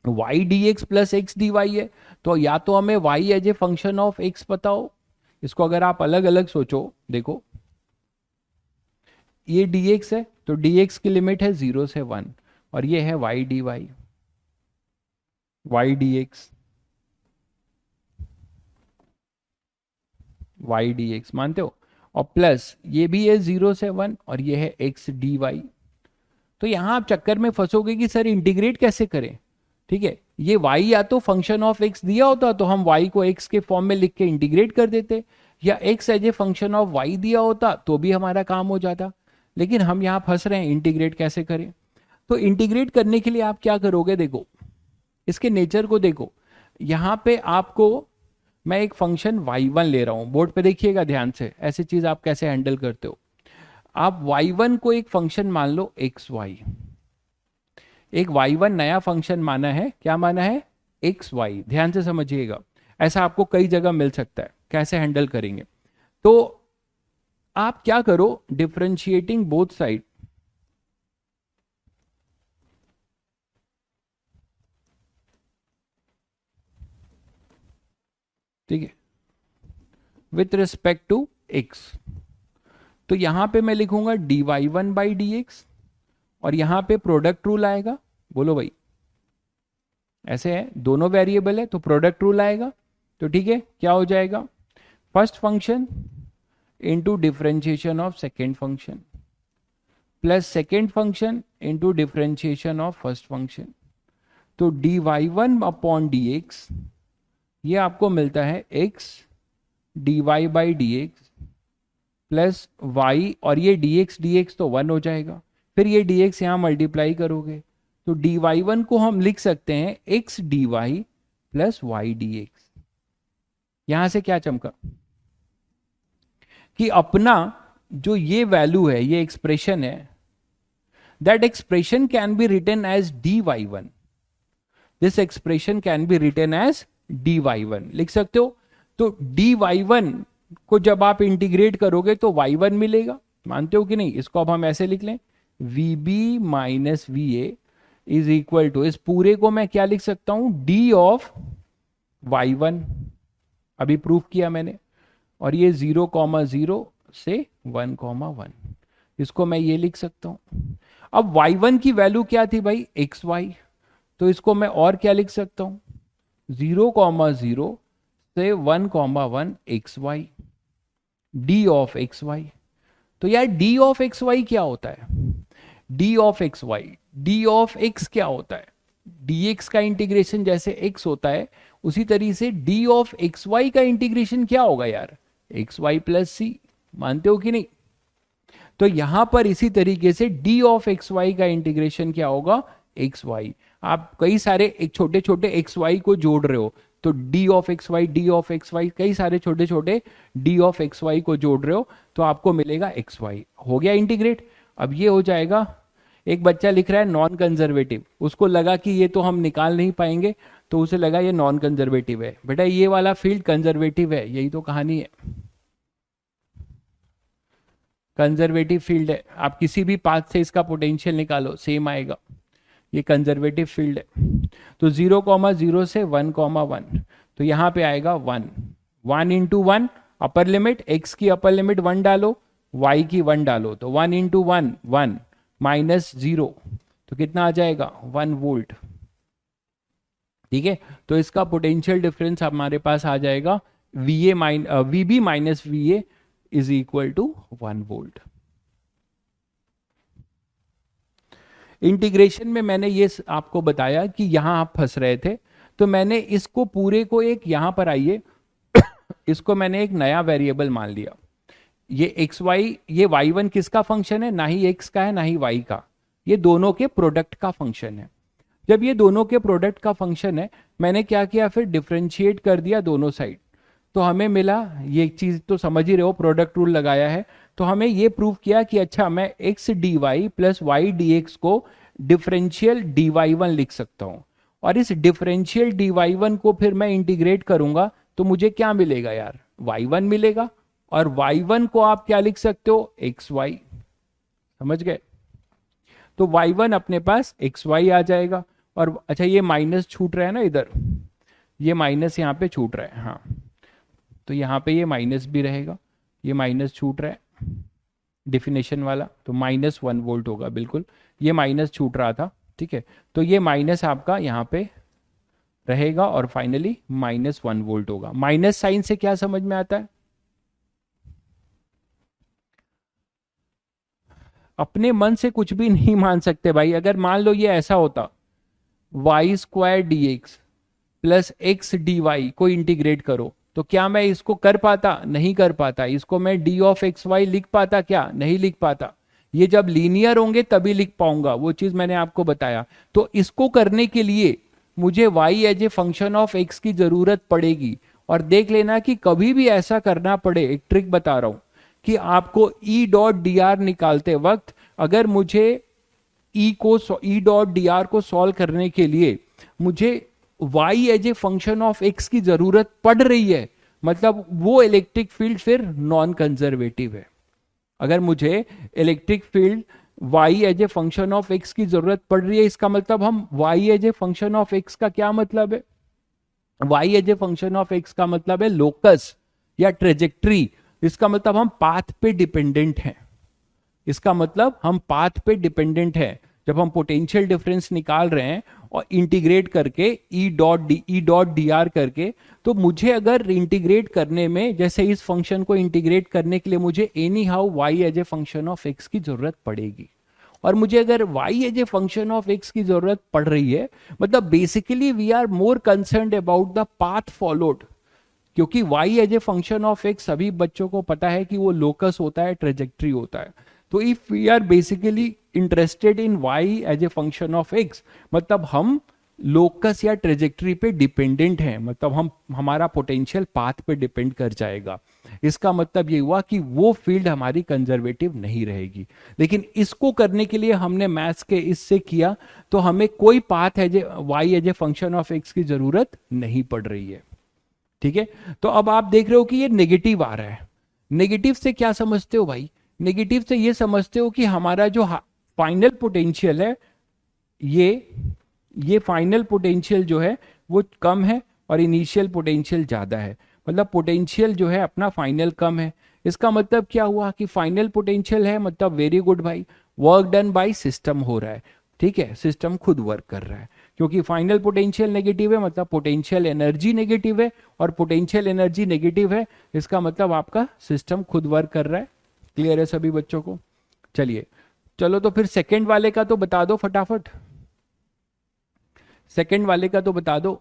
y dx plus X D Y है, तो या तो हमें y as a function of x पता हो, इसको अगर आप अलग अलग सोचो, देखो ये dx है, तो dx की लिमिट है 0 से 1, और ये है y dy, y dx, y dx, मानते हो? और प्लस ये भी है 0 से 1, और ये है x dy। तो यहां आप चक्कर में फंसोगे कि सर इंटीग्रेट कैसे करें, ठीक है? ये y या तो फंक्शन ऑफ x दिया होता तो हम y को x के फॉर्म में लिख के इंटीग्रेट कर देते, या x as a function of y दिया होता तो भी हमारा काम हो जाता, लेकिन हम यहाँ फंस रहे हैं इंटीग्रेट कैसे करें। तो इंटीग्रेट करने के लिए आप क्या करोगे, देखो इसके नेचर को देखो। यहाँ पे आपको मैं एक फंक्शन y1 ले रहा हूँ, बोर्ड पे देखिएगा ध्यान से, ऐसी चीज आप कैसे हैंडल करते हो। आप y1 को एक फंक्शन मान लो xy, एक y1 नया फंक्शन माना है, क्या माना है? xy, ध्यान से समझिएगा, ऐसा आपको कई जगह मिल सकता है, कैसे हैंडल करेंगे। तो आप क्या करो, डिफरेंशिएटिंग बोथ साइड, ठीक है, विथ रिस्पेक्ट टू x। तो यहां पे मैं लिखूंगा dy1 बाई dx, और यहां पे प्रोडक्ट रूल आएगा, बोलो भाई, ऐसे है, दोनों वेरिएबल है तो प्रोडक्ट रूल आएगा। तो ठीक है, क्या हो जाएगा? First function into differentiation of second function plus second function into differentiation of first function, तो dy1 अपॉन dx, ये आपको मिलता है x dy by dx plus y, और ये dx तो 1 हो जाएगा, फिर ये dx यहां मल्टीप्लाई करोगे, तो dy1 को हम लिख सकते हैं x dy plus y dx। यहां से क्या चमका कि अपना जो ये वैल्यू है, ये एक्सप्रेशन है, that expression can be written as dy1, this expression can be written as dy1, लिख सकते हो। तो dy1 को जब आप इंटीग्रेट करोगे तो y1 मिलेगा, मानते हो कि नहीं? इसको अब हम ऐसे लिख लें, vb minus va is equal to, इस पूरे को मैं क्या लिख सकता हूं? d ऑफ y1, अभी प्रूफ किया मैंने, और ये 0,0 से 1,1, इसको मैं ये लिख सकता हूं। अब y1 की वैल्यू क्या थी भाई? xy, तो इसको मैं और क्या लिख सकता हूं? 0,0 से 1,1 xy, d ऑफ xy। तो यार d ऑफ xy क्या होता है? d of xy, d of x क्या होता है? dx का इंटीग्रेशन जैसे x होता है, उसी तरीके से d ऑफ xy का इंटीग्रेशन क्या होगा यार? xy प्लस c, मानते हो कि नहीं? तो यहां पर इसी तरीके से d ऑफ xy का इंटीग्रेशन क्या होगा? xy। आप कई सारे एक छोटे छोटे xy को जोड़ रहे हो, तो d ऑफ xy कई सारे छोटे छोटे d ऑफ xy को जोड़ रहे हो, तो आपको मिलेगा xy। हो गया इंटीग्रेट। अब ये हो जाएगा, एक बच्चा लिख रहा है नॉन कंजर्वेटिव, उसको लगा कि ये तो हम निकाल नहीं पाएंगे, तो उसे लगा ये नॉन कंजर्वेटिव है। बेटा ये वाला फील्ड कंजर्वेटिव है, यही तो कहानी है, कंजर्वेटिव फील्ड है। आप किसी भी पाथ से इसका पोटेंशियल निकालो सेम आएगा, ये कंजर्वेटिव फील्ड है। तो 0,0 से 1,1, तो यहाँ पे आएगा 1, 1 × 1 अपर लिमिट, x की अपर लिमिट 1 डालो, y की 1 डालो, तो 1 × 1 1 -0, तो कितना आ जाएगा 1 वोल्ट। ठीक है, तो इसका पोटेंशियल डिफरेंस हमारे पास आ जाएगा VB minus VA is equal to 1 volt. Integration में मैंने ये आपको बताया कि यहां आप फंस रहे थे, तो मैंने इसको पूरे को एक यहां पर आइए इसको मैंने एक नया वेरिएबल मान लिया। ये xy, ये y1 किसका फंक्शन है, ना ही x का है ना ही y का, ये दोनों के प्रोडक्ट का फंक्शन है। जब ये दोनों के प्रोडक्ट का फंक्शन है, मैंने क्या किया, फिर डिफरेंशिएट कर दिया दोनों साइड, तो हमें मिला, ये चीज तो समझ ही रहे हो, प्रोडक्ट रूल लगाया है, तो हमें ये प्रूव किया कि अच्छा मैं x dy plus y dx को डिफरेंशियल dy1 लिख सकता हूं, और इस डिफरेंशियल dy1 को फिर मैं इंटीग्रेट करूंगा तो मुझे क्या मिलेगा यार, y1 मिलेगा, और y1 को आप क्या लिख सकते हो, xy। समझ गए, तो y1 अपने पास xy आ जाएगा। और अच्छा ये माइनस छूट रहा है ना इधर, ये माइनस यहाँ पे छूट रहा है, हाँ, तो यहाँ पे ये माइनस भी रहेगा, ये माइनस छूट रहा है डिफिनेशन वाला, तो -1 वोल्ट होगा, बिल्कुल ये माइनस छूट रहा था। ठीक है, तो ये माइनस आपका यहाँ पे रहेगा और फाइनली -1 वोल्ट होगा। माइनस साइन से क्या समझ में आता है, अपने मन से कुछ भी नहीं मान सकते भाई। अगर मान लो ये ऐसा होता, y² dx plus x dy को इंटीग्रेट करो, तो क्या मैं इसको कर पाता, नहीं कर पाता। इसको मैं d ऑफ xy लिख पाता क्या, नहीं लिख पाता। ये जब लीनियर होंगे तभी लिख पाऊंगा, वो चीज मैंने आपको बताया। तो इसको करने के लिए मुझे y as a function of x की जरूरत पड़ेगी। और देख लेना कि कभी भी ऐसा करना पड़े, एक ट्रिक बता रहा हूं कि आपको E.dr निकालते वक्त अगर मुझे E.dr को सॉल्व करने के लिए मुझे y as a function of x की जरूरत पड़ रही है, मतलब वो इलेक्ट्रिक फील्ड फिर नॉन कंजर्वेटिव है। अगर मुझे electric field y as a function of x की जरूरत पड़ रही है, इसका मतलब हम y as a function of x का क्या मतलब है, y as a function of x का मतलब है लोकस या ट्रेजेक्ट्री। इसका मतलब हम पाथ पे डिपेंडेंट हैं, इसका मतलब हम पाथ पे डिपेंडेंट है। जब हम पोटेंशियल डिफरेंस निकाल रहे हैं और इंटीग्रेट करके E.dr करके, तो मुझे अगर इंटीग्रेट करने में, जैसे इस फंक्शन को इंटीग्रेट करने के लिए मुझे anyhow y as a function of x की जरूरत पड़ेगी। और मुझे अगर y as a function of x की जरूरत पड़ रही है, मतलब basically we are more concerned about the path followed, क्योंकि y as a function of x सभी बच्चों को पता है कि वो लोकस होता है, ट्रेजेक्ट्री होता है। तो if we are basically interested in y as a function of x, मतलब हम लोकस या ट्रेजेक्ट्री पे डिपेंडेंट हैं, मतलब हम, हमारा पोटेंशियल पाथ पे डिपेंड कर जाएगा। इसका मतलब ये हुआ कि वो फील्ड हमारी कंजर्वेटिव नहीं रहेगी। लेकिन इसको करने के लिए हमने मैथ्स के इससे किया, तो हमें कोई path as a y as a function of x की जरूरत नहीं पड़ रही है। ठीक है, तो अब आप देख रहे हो कि ये नेगेटिव आ रहा है। नेगेटिव से क्या समझते हो भाई, नेगेटिव से ये समझते हो कि हमारा जो फाइनल पोटेंशियल है, ये फाइनल पोटेंशियल जो है वो कम है और इनिशियल पोटेंशियल ज्यादा है। मतलब पोटेंशियल जो है अपना फाइनल कम है। इसका मतलब क्या हुआ कि फाइनल पोटेंशियल है, मतलब वेरी गुड भाई, वर्क डन बाय सिस्टम हो रहा है। ठीक है, सिस्टम खुद वर्क कर रहा है, क्योंकि फाइनल पोटेंशियल नेगेटिव है, मतलब पोटेंशियल एनर्जी नेगेटिव है, और पोटेंशियल एनर्जी नेगेटिव है, इसका मतलब आपका सिस्टम खुद वर्क कर रहा है। क्लियर है सभी बच्चों को? चलिए, चलो तो फिर सेकंड वाले का तो बता दो फटाफट, सेकंड वाले का तो बता दो।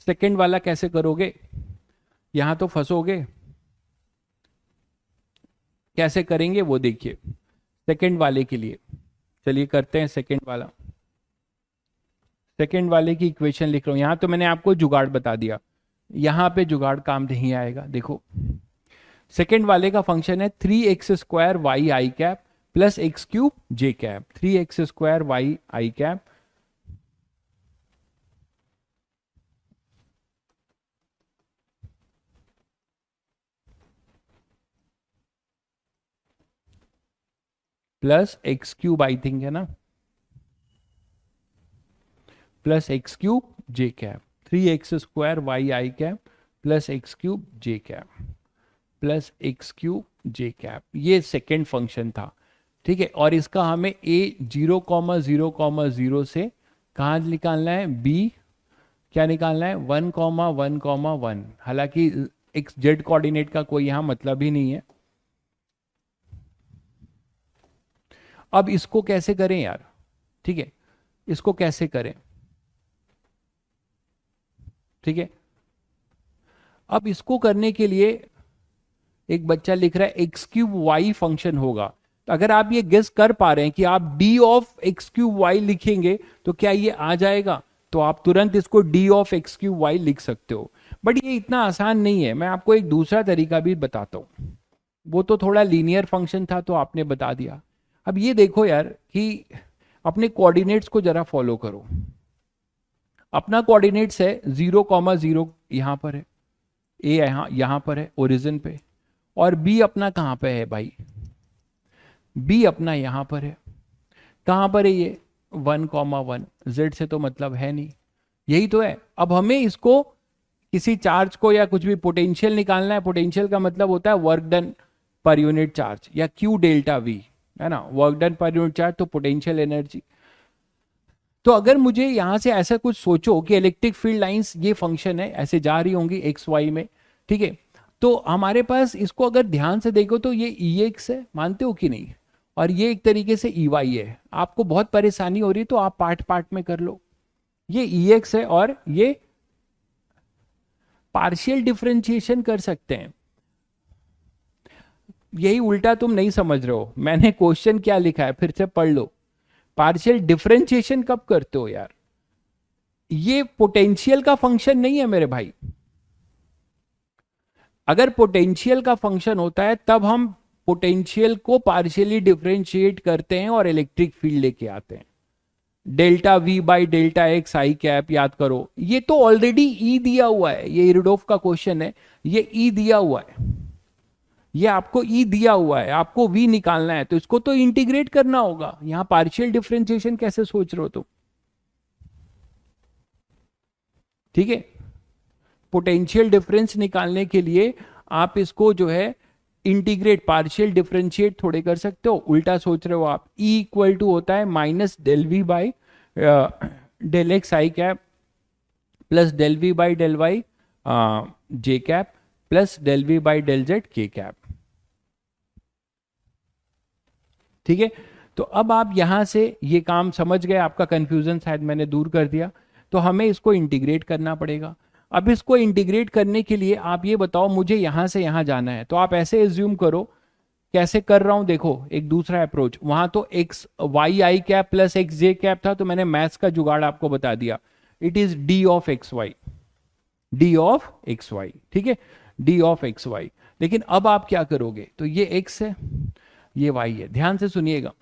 सेकंड वाला कैसे करोगे, यहां तो फंसोगे, कैसे करेंगे वो देखिए सेकंड वाले के लिए। चलिए करते हैं सेकंड वाला। सेकंड वाले की इक्वेशन लिख रहा हूं, यहां तो मैंने आपको जुगाड़ बता दिया, यहां पे जुगाड़ काम नहीं आएगा। देखो सेकंड वाले का फंक्शन है 3x² y i cap plus x³ j cap. 3x² y i cap plus x cube I think है ना, plus x cube J cap, 3x² Y I cap plus x cube J cap plus x cube J cap, ये second function था। ठीक है, और इसका हमें a 0,0,0 से कहाँ निकालना है, b क्या निकालना है, 1,1,1। हालांकि एक्स जेड कोऑर्डिनेट का कोई यहां मतलब ही नहीं है। अब इसको कैसे करें यार, ठीक है, इसको कैसे करें, ठीक है। अब इसको करने के लिए एक बच्चा लिख रहा है एक्स क्यूब वाई फंक्शन होगा। तो अगर आप ये गेस कर पा रहे हैं कि आप D of X cube Y लिखेंगे तो क्या ये आ जाएगा, तो आप तुरंत इसको D of X cube Y लिख सकते हो। बट ये इतना आसान नहीं है, मैं आपको एक दूसरा तरीका भी बताता हूं। वो तो थोड़ा लीनियर फंक्शन था तो आपने बता दिया। अब ये देखो यार कि अपने कोऑर्डिनेट्स को जरा फॉलो करो। अपना कोऑर्डिनेट्स है 0,0 यहां पर है, ए यहां पर है ओरिजिन पे, और बी अपना कहां पे है भाई, बी अपना यहां पर है। कहां पर है ये, 1,1, जेड से तो मतलब है नहीं, यही तो है। अब हमें इसको किसी चार्ज को या कुछ भी पोटेंशियल निकालना है। पोटेंशियल का मतलब होता है work done per unit charge, या क्यू डेल्टा वी, है ना, work done per unit charge तो पोटेंशियल एनर्जी। तो अगर मुझे यहां से ऐसा कुछ सोचो कि इलेक्ट्रिक फील्ड लाइंस ये फंक्शन है, ऐसे जा रही होंगी एक्स वाई में, ठीक है, तो हमारे पास इसको अगर ध्यान से देखो तो ये ई एक्स है, मानते हो कि नहीं, और ये एक तरीके से ई वाई है। आपको बहुत परेशानी हो रही है तो आप पार्ट पार्ट में कर लो। ये ई एक्स है और ये पार्शियल डिफरेंशिएशन कर सकते हैं। यही उल्टा तुम नहीं समझ रहे हो, मैंने क्वेश्चन क्या लिखा है फिर से पढ़ लो। पार्शियल डिफरेंशिएशन कब करते हो यार, ये पोटेंशियल का फंक्शन नहीं है मेरे भाई। अगर पोटेंशियल का फंक्शन होता है तब हम पोटेंशियल को पार्शियली डिफरेंशिएट करते हैं और इलेक्ट्रिक फील्ड लेके आते हैं। Delta we by delta x I cap, याद करो ये तो ऑलरेडी ई दिया हुआ है, ये इरडोफ का क्वेश्चन है, ये ई दिया हुआ है, ये आपको ई दिया हुआ है, आपको वी निकालना है तो इसको तो इंटीग्रेट करना होगा। यहां पार्शियल डिफरेंशिएशन कैसे सोच रहे हो तुम, ठीक है। पोटेंशियल डिफरेंस निकालने के लिए आप इसको जो है इंटीग्रेट, पार्शियल डिफरेंशिएट थोड़े कर सकते हो, उल्टा सोच रहे हो आप। ई इक्वल टू होता है minus del V by del X I cap plus del V by del Y J cap plus del V by del Z K cap, ठीक है। तो अब आप यहां से ये काम समझ गए, आपका कंफ्यूजन शायद मैंने दूर कर दिया। तो हमें इसको इंटीग्रेट करना पड़ेगा। अब इसको इंटीग्रेट करने के लिए आप ये बताओ मुझे यहां से यहां जाना है, तो आप ऐसे एज्यूम करो, कैसे कर रहा हूं देखो, एक दूसरा अप्रोच। वहां तो X Y I cap plus X J cap था, तो मैंने मैथ्स का जुगाड़ आपको बता दिया, it is D of X Y, D of X Y, ठीक है, डी ऑफ एक्स वाई। लेकिन अब आप क्या करोगे, तो ये एक्स है ये वाई है, ध्यान से सुनिएगा,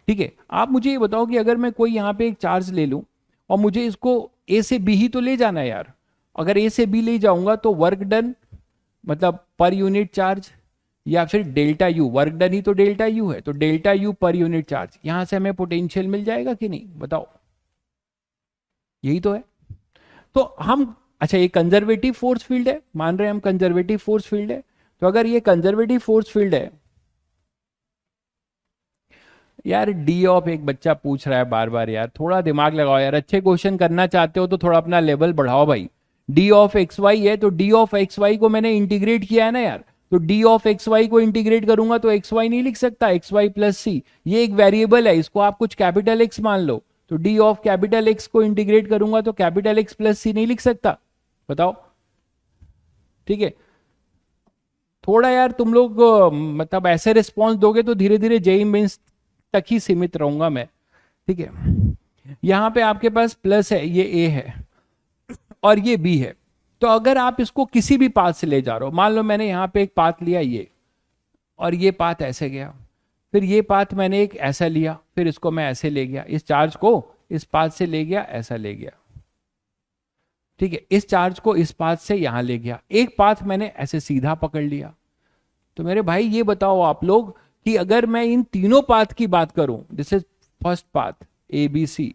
ठीक है। आप मुझे ये बताओ कि अगर मैं कोई यहां पे एक चार्ज ले लूं और मुझे इसको ए से बी ही तो ले जाना है यार, अगर ए से बी ले जाऊंगा तो वर्क डन मतलब पर यूनिट चार्ज, या फिर डेल्टा यू, वर्क डन ही तो डेल्टा यू है, तो delta U per unit charge, यहां से हमें पोटेंशियल मिल जाएगा कि नहीं बताओ, यही तो है। तो हम अच्छा ये कंजर्वेटिव फोर्स फील्ड है, मान रहे हैं हम कंजर्वेटिव फोर्स फील्ड है, तो अगर ये कंजर्वेटिव फोर्स फील्ड है यार, डी ऑफ, एक बच्चा पूछ रहा है बार बार यार, थोड़ा दिमाग लगाओ यार, अच्छे क्वेश्चन करना चाहते हो तो थोड़ा अपना लेवल बढ़ाओ भाई। डी ऑफ एक्स वाई है तो डी ऑफ एक्स वाई को मैंने इंटीग्रेट किया है ना यार, तो डी ऑफ एक्स वाई को इंटीग्रेट करूंगा तो एक्स वाई नहीं लिख सकता, एक्स वाई प्लस सी, ये एक वेरिएबल है, इसको आप कुछ कैपिटल एक्स मान लो, तो डी ऑफ कैपिटल एक्स को इंटीग्रेट करूंगा तो कैपिटल एक्स प्लस सी नहीं लिख सकता, बताओ, ठीक है। थोड़ा यार तुम लोग मतलब ऐसे रिस्पॉन्स दोगे तो धीरे धीरे जेई मेंस तक ही सीमित रहूंगा मैं, ठीक है। यहां पे आपके पास प्लस है, ये ए है और ये बी है, तो अगर आप इसको किसी भी पाथ से ले जा रहे हो, मान लो मैंने यहां पे एक पाथ लिया ये, और ये पाथ ऐसे गया, फिर ये पाथ मैंने एक ऐसा लिया, फिर इसको मैं ऐसे ले गया, इस चार्ज को इस पाथ से ले गया, ऐसा ले गया, ठीक है, इस चार्ज को इस पाथ से यहां ले गया, एक पाथ मैंने ऐसे सीधा पकड़ लिया। तो मेरे भाई ये बताओ आप लोग कि अगर मैं इन तीनों पाथ की बात करूं, this is first path A B C,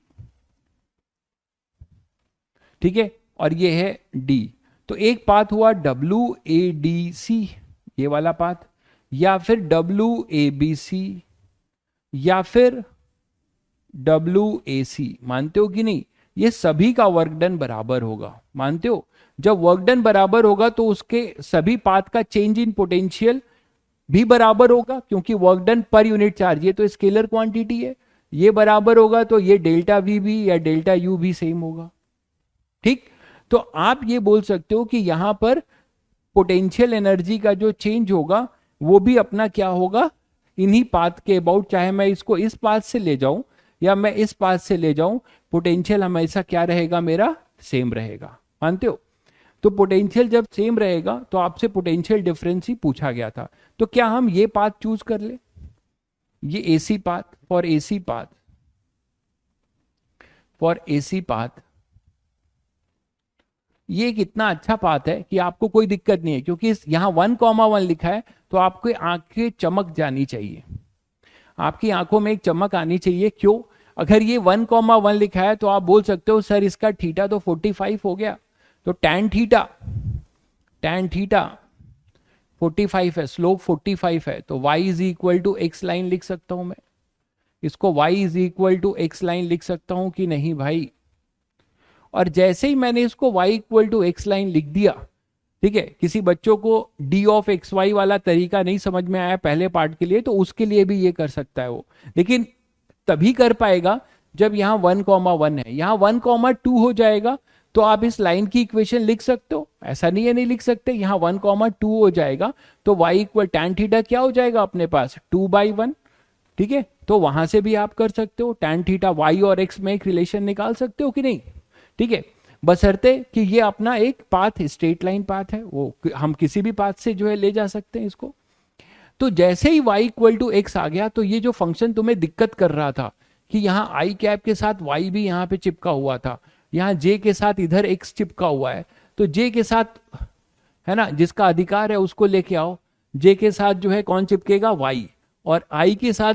ठीक है, और ये है डी, तो एक पाथ हुआ डब्ल्यू ए डी सी, ये वाला पाथ, या फिर डब्ल्यू ए बी सी, या फिर डब्ल्यू ए सी। मानते हो कि नहीं? ये सभी का वर्क डन बराबर होगा, मानते हो? जब वर्क डन बराबर होगा तो उसके सभी पाथ का चेंज इन पोटेंशियल भी बराबर होगा, क्योंकि work done per unit charge, ये तो स्केलर क्वांटिटी है, ये बराबर होगा, तो ये डेल्टा वी भी या डेल्टा यू भी सेम होगा। ठीक, तो आप ये बोल सकते हो कि यहां पर पोटेंशियल एनर्जी का जो चेंज होगा वो भी अपना क्या होगा, इन्हीं पाथ के अबाउट, चाहे मैं इसको इस पाथ से ले जाऊं या मैं इस पाथ से ले जाऊं, पोटेंशियल हमेशा क्या रहेगा, मेरा सेम रहेगा। मानते हो? तो पोटेंशियल जब सेम रहेगा तो आपसे पोटेंशियल डिफरेंस ही पूछा गया था, तो क्या हम ये पाथ चूज कर ले, ये AC path, for AC path, for AC path ये एक इतना अच्छा पाथ है कि आपको कोई दिक्कत नहीं है, क्योंकि यहां 1,1 लिखा है, तो आपकी आंखें चमक जानी चाहिए, आपकी आंखों में एक चमक आनी चाहिए। क्यों? अगर ये 1,1 लिखा है तो आप बोल सकते हो सर इसका थीटा तो 45 हो गया, तो टैन थीटा, टैन थीटा 45 है, स्लोप 45 है, तो y is equal to X line लिख सकता हूं मैं, इसको y is equal to X line लिख सकता हूं कि नहीं भाई? और जैसे ही मैंने इसको y equal to X line लिख दिया, ठीक है, किसी बच्चों को d ऑफ एक्स वाई वाला तरीका नहीं समझ में आया पहले पार्ट के लिए, तो उसके लिए भी ये कर सकता है वो, लेकिन तभी कर पाएगा जब यहाँ 1,1 है, यहाँ 1,2 हो जाएगा तो आप इस लाइन की इक्वेशन लिख सकते हो, ऐसा नहीं है नहीं लिख सकते, यहाँ 1,2 हो जाएगा, तो y इक्वल टैन थीटा क्या हो जाएगा अपने पास, 2/1, ठीक है, तो वहां से भी आप कर सकते हो, टैन थीटा y और x में एक रिलेशन निकाल सकते हो कि नहीं, ठीक है, बशर्ते कि ये अपना एक पाथ स्ट्रेट लाइन पाथ है, वो हम किसी भी पाथ से जो है ले जा सकते हैं इसको। तो जैसे ही y इक्वल टू एक्स आ गया, तो ये जो फंक्शन तुम्हें दिक्कत कर रहा था कि यहाँ आई कैप के साथ y भी यहाँ पे चिपका हुआ था, यहाँ j के साथ इधर x चिपका हुआ है, तो j के साथ, है ना, जिसका अधिकार है उसको लेके आओ, j के साथ जो है कौन चिपकेगा, y, और i के साथ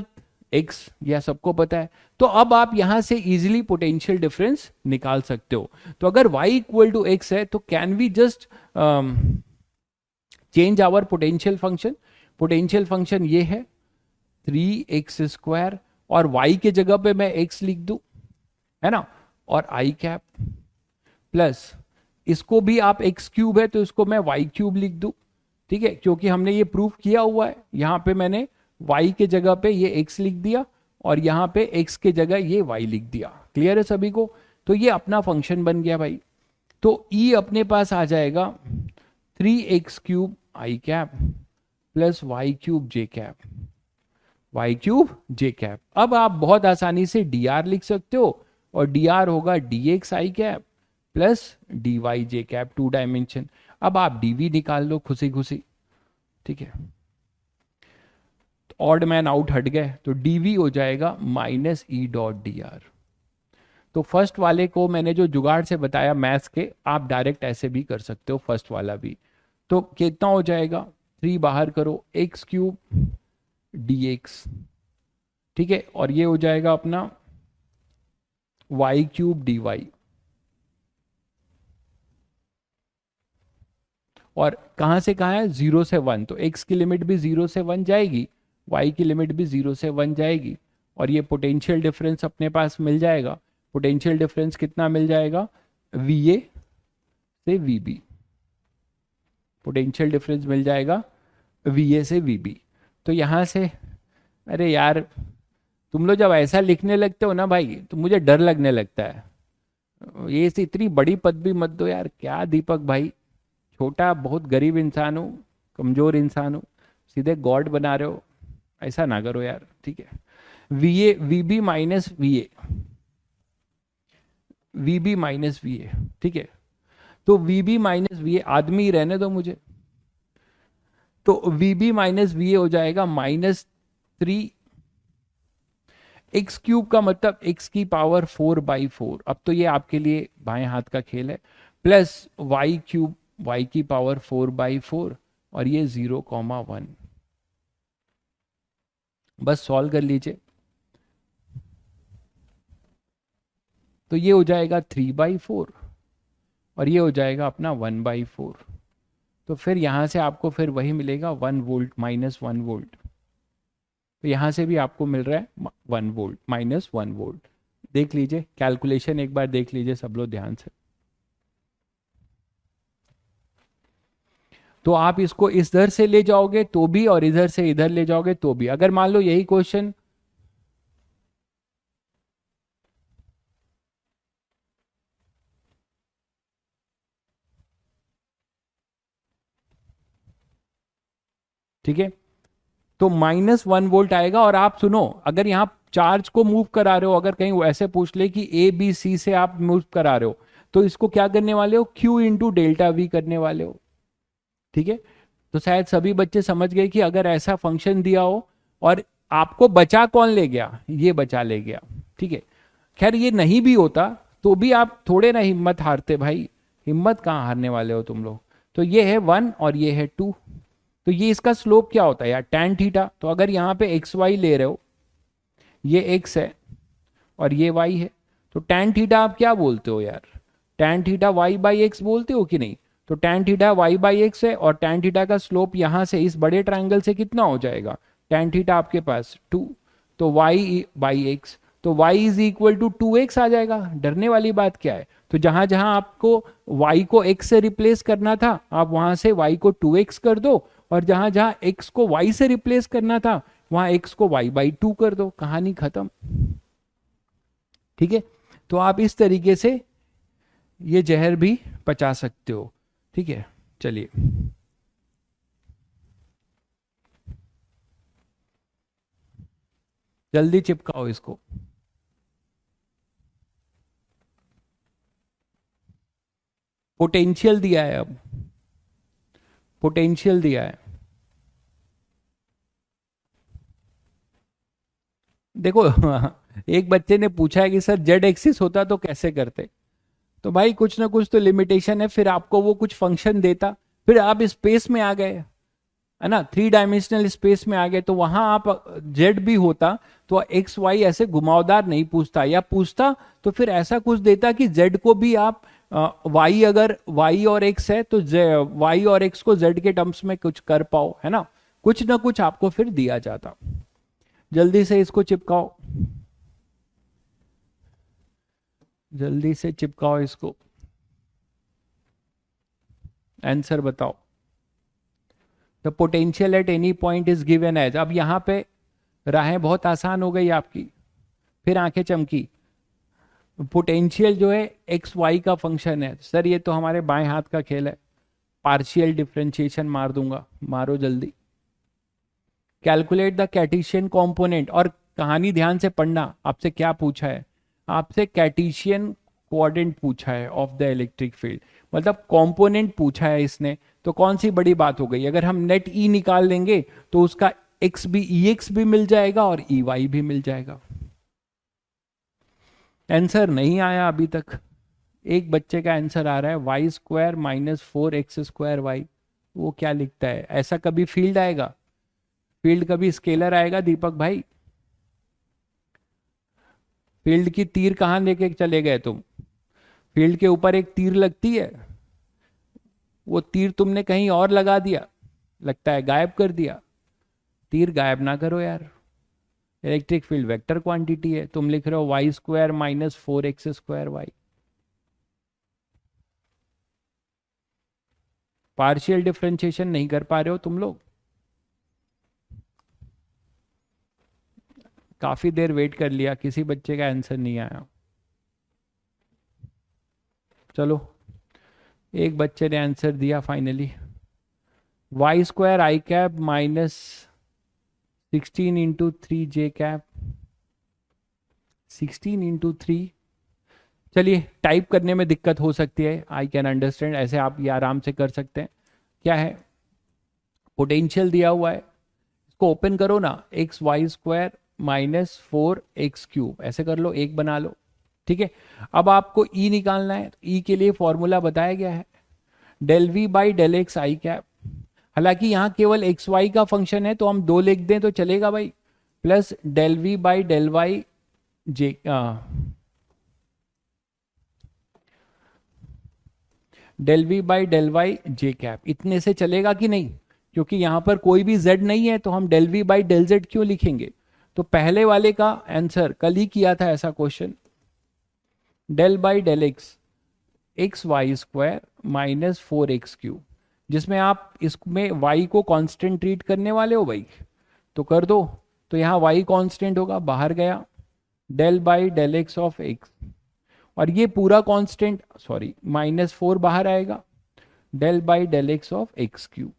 x, यह सबको पता है। तो अब आप यहां से इजीली पोटेंशियल डिफरेंस निकाल सकते हो। तो अगर y इक्वल टू एक्स है तो can we just change our potential function, potential function ये है 3x², और y के जगह पे मैं x लिख दूं, है ना, और आई कैप प्लस इसको भी आप x³ है तो इसको मैं y³ लिख दूं, ठीक है, क्योंकि हमने ये प्रूफ किया हुआ है, यहां पे मैंने y के जगह पे ये x लिख दिया और यहां पे x के जगह ये y लिख दिया। क्लियर है सभी को? तो ये अपना फंक्शन बन गया भाई। तो E अपने पास आ जाएगा 3x³ I cap plus y³ j cap, y³ j cap. अब आप बहुत आसानी से dr लिख सकते हो, और dr होगा dx I cap plus dy j cap, 2 dimension. अब आप dv निकाल लो खुशी खुशी, ठीक है, ऑड मैन आउट हट गए, तो dv हो जाएगा minus E dot D R. तो फर्स्ट वाले को मैंने जो जुगाड़ से बताया मैथ्स के, आप डायरेक्ट ऐसे भी कर सकते हो, फर्स्ट वाला भी। तो कितना हो जाएगा, 3 बाहर करो, x³ dx, ठीक है, और ये हो जाएगा अपना y³ dy, और कहां से कहां है, 0 से 1, तो x की लिमिट भी 0 से 1 जाएगी, y की लिमिट भी 0 से 1 जाएगी, और ये पोटेंशियल डिफरेंस अपने पास मिल जाएगा। पोटेंशियल डिफरेंस कितना मिल जाएगा, VA से VB, पोटेंशियल डिफरेंस मिल जाएगा VA से VB। तो यहां से, अरे यार तुम लोग जब ऐसा लिखने लगते हो ना भाई, तो मुझे डर लगने लगता है, ये से इतनी बड़ी पदवी मत दो यार, क्या दीपक भाई, छोटा बहुत गरीब इंसान हूँ, कमजोर इंसान हूँ, सीधे गॉड बना रहे हो, ऐसा ना करो यार, ठीक है। VA VB minus VA, VB minus VA, ठीक है, तो VB माइनस VA, आदमी रहने दो मुझे, तो VB माइनस VA हो जाएगा -3 x³ का मतलब x की पावर 4/4, अब तो ये आपके लिए बाएं हाथ का खेल है, प्लस y³ y की पावर 4/4, और ये 0,1, बस सॉल्व कर लीजिए। तो ये हो जाएगा 3/4 और ये हो जाएगा अपना 1/4। तो फिर यहाँ से आपको फिर वही मिलेगा 1 वोल्ट, -1 वोल्ट। तो यहाँ से भी आपको मिल रहा है 1 वोल्ट, -1 वोल्ट। देख लीजिए कैलकुलेशन, एक बार देख लीजिए सब लोग ध्यान से। तो आप इसको इधर से ले जाओगे तो भी और इधर से इधर ले जाओगे तो भी। अगर मान लो यही क्वेश्चन, ठीक है, तो -1 वोल्ट आएगा। और आप सुनो, अगर यहाँ चार्ज को मूव करा रहे हो, अगर कहीं वो ऐसे पूछ ले कि ए बी सी से आप मूव करा रहे हो, तो इसको क्या करने वाले हो, Q इंटू डेल्टा वी करने वाले हो। ठीक है, तो शायद सभी बच्चे समझ गए कि अगर ऐसा फंक्शन दिया हो और आपको बचा कौन ले गया, ये बचा ले गया। ठीक है, खैर ये नहीं भी होता तो भी आप थोड़े ना हिम्मत हारते भाई, हिम्मत कहाँ हारने वाले हो तुम लोग। तो ये है 1 और ये है 2। तो ये इसका स्लोप क्या होता है यार, tan थीटा। तो अगर यहाँ पे एक्स वाई ले रहे हो, ये x है और ये y है, तो tan थीटा आप क्या बोलते हो यार, tan थीटा y/x बोलते हो कि नहीं। तो tan थीटा y/x है और tan थीटा का स्लोप यहाँ से इस बड़े ट्रायंगल से कितना हो जाएगा, tan थीटा आपके पास 2, तो y/x, तो y is equal to 2x आ जाएगा। डरने वाली बात क्या है। तो जहां जहां आपको y को x से रिप्लेस करना था, आप वहां से y को 2x कर दो, और जहां जहां x को y से रिप्लेस करना था, वहां x को y/2 कर दो, कहानी खत्म। ठीक है, तो आप इस तरीके से ये जहर भी पचा सकते हो। ठीक है, चलिए। जल्दी चिपकाओ इसको। पोटेंशियल दिया है, अब पोटेंशियल दिया है। देखो एक बच्चे ने पूछा है कि सर जेड एक्सिस होता तो कैसे करते। तो भाई कुछ ना कुछ तो लिमिटेशन है, फिर आपको वो कुछ फंक्शन देता, फिर आप स्पेस में आ गए, है ना, 3 डायमेंशनल स्पेस में आ गए, तो वहां आप जेड भी होता तो एक्स वाई ऐसे घुमावदार नहीं पूछता, या पूछता तो फिर ऐसा कुछ देता कि जेड को भी आप वाई, अगर वाई और एक्स है तो वाई और एक्स को जेड के टर्म्स में कुछ कर पाओ, है ना, कुछ ना कुछ आपको फिर दिया जाता। जल्दी से इसको चिपकाओ, जल्दी से चिपकाओ इसको, आंसर बताओ। The potential at any point is given as, अब यहां पे राहें बहुत आसान हो गई आपकी, फिर आंखें चमकी। पोटेंशियल जो है एक्स वाई का फंक्शन है सर, ये तो हमारे बाएं हाथ का खेल है, पार्शियल डिफरेंशिएशन मार दूंगा, मारो जल्दी। कैलकुलेट द कैटिशियन कंपोनेंट, और कहानी ध्यान से पढ़ना, आपसे क्या पूछा है, आपसे कैटिशियन कोऑर्डिनेट पूछा है ऑफ द इलेक्ट्रिक फील्ड, मतलब कंपोनेंट पूछा है इसने। तो कौन सी बड़ी बात हो गई, अगर हम नेट ई निकाल लेंगे तो उसका एक्स भी, ई एक्स भी मिल जाएगा और ई वाई भी मिल जाएगा। आंसर नहीं आया अभी तक। एक बच्चे का आंसर आ रहा है y² -4x²y। वो क्या लिखता है, ऐसा कभी फील्ड आएगा, फील्ड कभी स्केलर आएगा दीपक भाई। फील्ड की तीर कहाँ लेके चले गए तुम, फील्ड के ऊपर एक तीर लगती है, वो तीर तुमने कहीं और लगा दिया, लगता है गायब कर दिया। तीर गायब ना करो यार, इलेक्ट्रिक फील्ड वेक्टर क्वांटिटी है, तुम लिख रहे हो y² -4x²y। पार्शियल डिफरेंशिएशन नहीं कर पा रहे हो तुम लोग, काफी देर वेट कर लिया, किसी बच्चे का आंसर नहीं आया। चलो, एक बच्चे ने आंसर दिया finally, y² I cap -16 × 3 j cap, 16 × 3। चलिए, टाइप करने में दिक्कत हो सकती है, आई कैन अंडरस्टैंड, ऐसे आप ये आराम से कर सकते हैं। क्या है, पोटेंशियल दिया हुआ है, इसको ओपन करो ना, XY² -4x³ ऐसे कर लो, एक बना लो। ठीक है, अब आपको ई निकालना है, ई के लिए फॉर्मूला बताया गया है, ∂V/∂x I कैप। हालांकि यहाँ केवल एक्स वाई का फंक्शन है तो हम 2 लिख दें तो चलेगा भाई, plus del V by del Y J, del V by del Y J cap, इतने से चलेगा कि नहीं? क्योंकि यहां पर कोई भी z नहीं है तो हम del V by del z क्यों लिखेंगे? तो पहले वाले का आंसर कल ही किया था ऐसा question, del by del X, X Y square minus 4x cube, जिसमें आप इसमें y को कांस्टेंट ट्रीट करने वाले हो भाई, तो कर दो। तो यहाँ y कांस्टेंट होगा, बाहर गया, del by del X of X, और ये पूरा कांस्टेंट, सॉरी -4 बाहर आएगा, del by del X of X cube.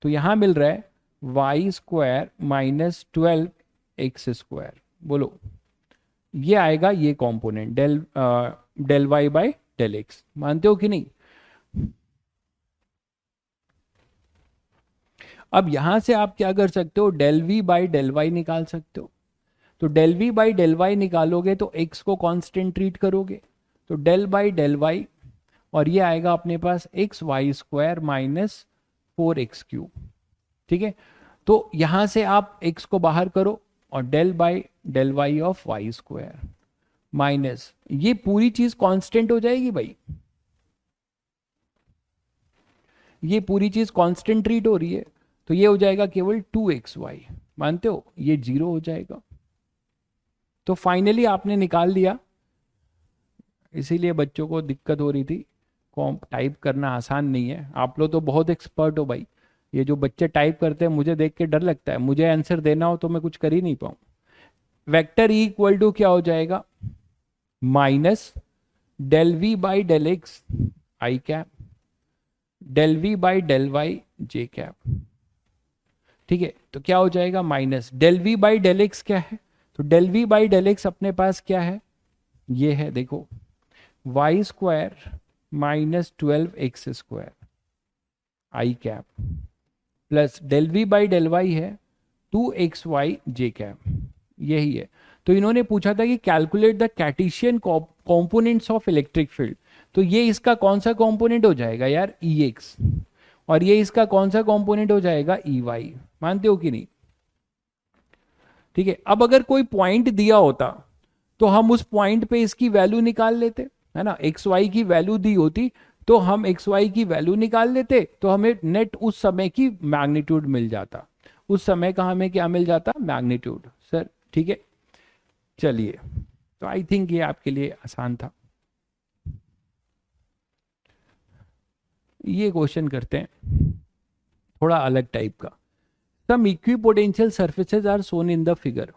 तो यहां मिल रहा है Y square minus 12x square. बोलो, ये आएगा ये component del Y by del X, मानते हो कि नहीं? अब यहां से आप क्या कर सकते हो, del V by del Y निकाल सकते हो। तो del V by del Y निकालोगे तो x को कांस्टेंट ट्रीट करोगे, तो डेल बाई डेल वाई, और ये आएगा अपने पास X Y square minus 4x cube. ठीक है, तो यहां से आप x को बाहर करो और del by del Y of Y square minus, ये पूरी चीज कांस्टेंट हो जाएगी भाई, ये पूरी चीज कांस्टेंट ट्रीट हो रही है, तो ये हो जाएगा केवल 2xy, मानते हो? ये 0 हो जाएगा। तो फाइनली आपने निकाल लिया, इसीलिए बच्चों को दिक्कत हो रही थी, कॉम्प टाइप करना आसान नहीं है। आप लोग तो बहुत एक्सपर्ट हो भाई, ये जो बच्चे टाइप करते हैं मुझे देख के डर लगता है, मुझे आंसर देना हो तो मैं कुछ कर ही नहीं पाऊँ। वेक्टर ई इक्वल टू क्या हो जाएगा, minus del V by del X I cap, del V by del Y J cap. ठीक है, तो क्या हो जाएगा, minus del V by del X क्या है, तो del V by del X अपने पास क्या है, ये है देखो, Y square minus 12x square I cap, plus del V by del Y है 2xy जे कैप, यही है। तो इन्होंने पूछा था कि calculate the Cartesian components of electric field, तो ये इसका कौन सा कंपोनेंट हो जाएगा यार, Ex, और ये इसका कौन सा कंपोनेंट हो जाएगा, Ey, मानते हो कि नहीं? ठीक है, अब अगर कोई पॉइंट दिया होता तो हम उस पॉइंट पे इसकी वैल्यू निकाल लेते, है ना, एक्स वाई की वैल्यू दी होती तो हम एक्स वाई की वैल्यू निकाल लेते, तो हमें नेट उस समय की मैग्नीट्यूड मिल जाता, उस समय का हमें क्या मिल जाता, मैग्नीट्यूड सर। ठीक है, चलिए, तो आई थिंक ये आपके लिए आसान था। ये क्वेश्चन करते हैं थोड़ा अलग टाइप का। Some equipotential surfaces are shown in the figure,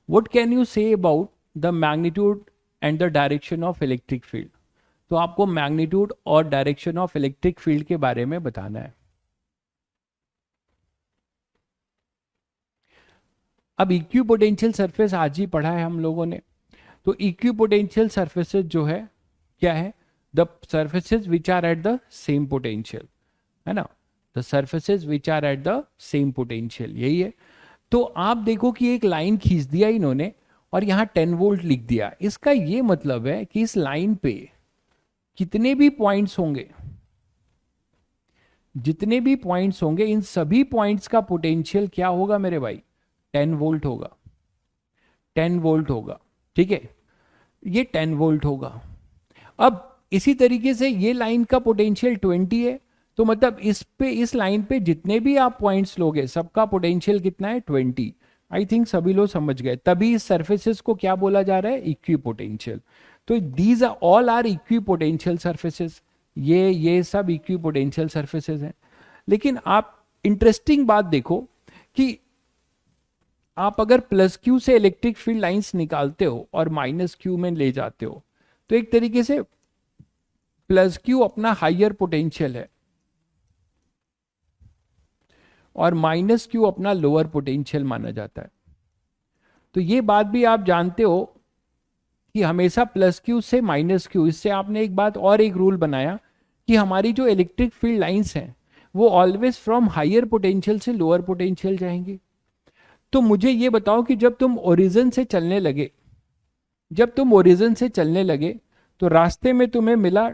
what can you say about the magnitude and the direction of electric field. तो आपको मैग्नीट्यूड और डायरेक्शन ऑफ इलेक्ट्रिक फील्ड के बारे में बताना है। अब इक्विपोटेंशियल सरफेस आज ही पढ़ा है हम लोगों ने, तो इक्विपोटेंशियल सरफेसेस जो है क्या है, the surfaces which are at the same potential, है ना, the surfaces which are at the same potential, यही है। तो आप देखो कि एक लाइन खींच दिया इन्होंने और यहां 10 वोल्ट लिख दिया, इसका ये मतलब है कि इस लाइन पे कितने भी पॉइंट्स होंगे, जितने भी पॉइंट्स होंगे, इन सभी पॉइंट्स का पोटेंशियल क्या होगा मेरे भाई, 10 वोल्ट होगा, 10 वोल्ट होगा। ठीक है, ये 10 वोल्ट होगा। अब इसी तरीके से ये लाइन का पोटेंशियल 20 है, तो मतलब इस लाइन पे जितने भी आप पॉइंट्स लोगे सबका पोटेंशियल कितना है, 20। आई थिंक सभी लोग समझ गए, तभी इस सर्फेसेस को क्या बोला जा रहा है, इक्वी पोटेंशियल। तो these are all are equipotential surfaces, ये सब इक्वी पोटेंशियल सर्फेसेस हैं। लेकिन आप इंटरेस्टिंग बात देखो कि आप अगर प्लस क्यू से इलेक्ट्रिक फील्ड लाइंस निकालते हो और माइनस क्यू में ले जाते हो, तो एक तरीके से प्लस क्यू अपना हाइयर पोटेंशियल है और माइनस क्यू अपना लोअर पोटेंशियल माना जाता है। तो ये बात भी आप जानते हो कि हमेशा प्लस क्यू से माइनस क्यू, इससे आपने एक बात और एक रूल बनाया कि हमारी जो इलेक्ट्रिक फील्ड लाइंस हैं वो ऑलवेज फ्रॉम हाइयर पोटेंशियल से लोअर पोटेंशियल जाएंगी। तो मुझे ये बताओ कि जब तुम ओरिजिन से चलने लगे, जब तुम ओरिजिन से चलने लगे तो रास्ते में तुम्हें मिला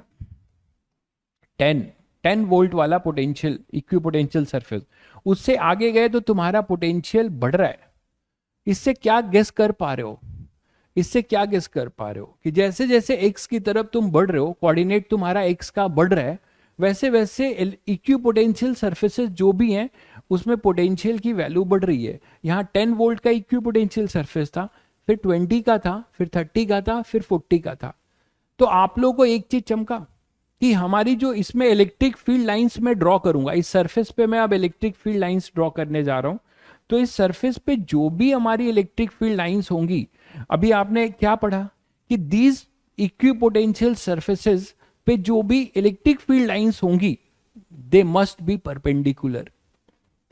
10 वोल्ट वाला पोटेंशियल इक्वी पोटेंशियल सरफेस, उससे आगे गए तो तुम्हारा पोटेंशियल बढ़ रहा है। इससे क्या गेस कर पा रहे हो? इससे क्या गेस कर पा रहे हो कि जैसे जैसे एक्स की तरफ तुम बढ़ रहे हो, कोऑर्डिनेट तुम्हारा एक्स का बढ़ रहा है, वैसे वैसे इक्वी पोटेंशियल सर्फेसेस जो भी हैं उसमें पोटेंशियल की वैल्यू बढ़ रही है। यहाँ 10 वोल्ट का इक्वी पोटेंशियल सर्फेस था, फिर 20 का था, फिर 30 का था, फिर 40 का था। तो आप लोगों को एक चीज चमका कि हमारी जो इसमें इलेक्ट्रिक फील्ड लाइंस में ड्रॉ करूंगा, इस सरफेस पे मैं अब इलेक्ट्रिक फील्ड लाइंस ड्रॉ करने जा रहा हूं। तो इस सरफेस पे जो भी हमारी इलेक्ट्रिक फील्ड लाइंस होंगी, अभी आपने क्या पढ़ा कि दीज इक्विपोटेंशियल सरफेसेस पे जो भी इलेक्ट्रिक फील्ड लाइंस होंगी दे मस्ट बी परपेंडिकुलर।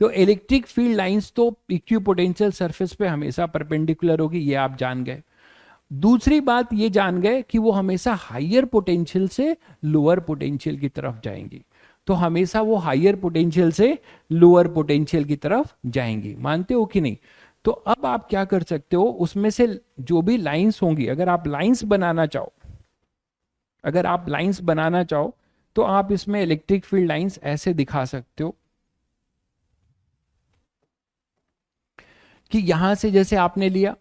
तो इलेक्ट्रिक फील्ड लाइंस तो इक्विपोटेंशियल सरफेस पे हमेशा परपेंडिकुलर होगी, ये आप जान गए। दूसरी बात ये जान गए कि वो हमेशा हायर पोटेंशियल से लोअर पोटेंशियल की तरफ जाएंगी। तो हमेशा वो हायर पोटेंशियल से लोअर पोटेंशियल की तरफ जाएंगी, मानते हो कि नहीं? तो अब आप क्या कर सकते हो, उसमें से जो भी लाइंस होंगी, अगर आप लाइंस बनाना चाहो, अगर आप लाइंस बनाना चाहो तो आप इसमें इलेक्ट्रिक फील्ड लाइंस ऐसे दिखा सकते हो कि यहां से जैसे आपने लिया,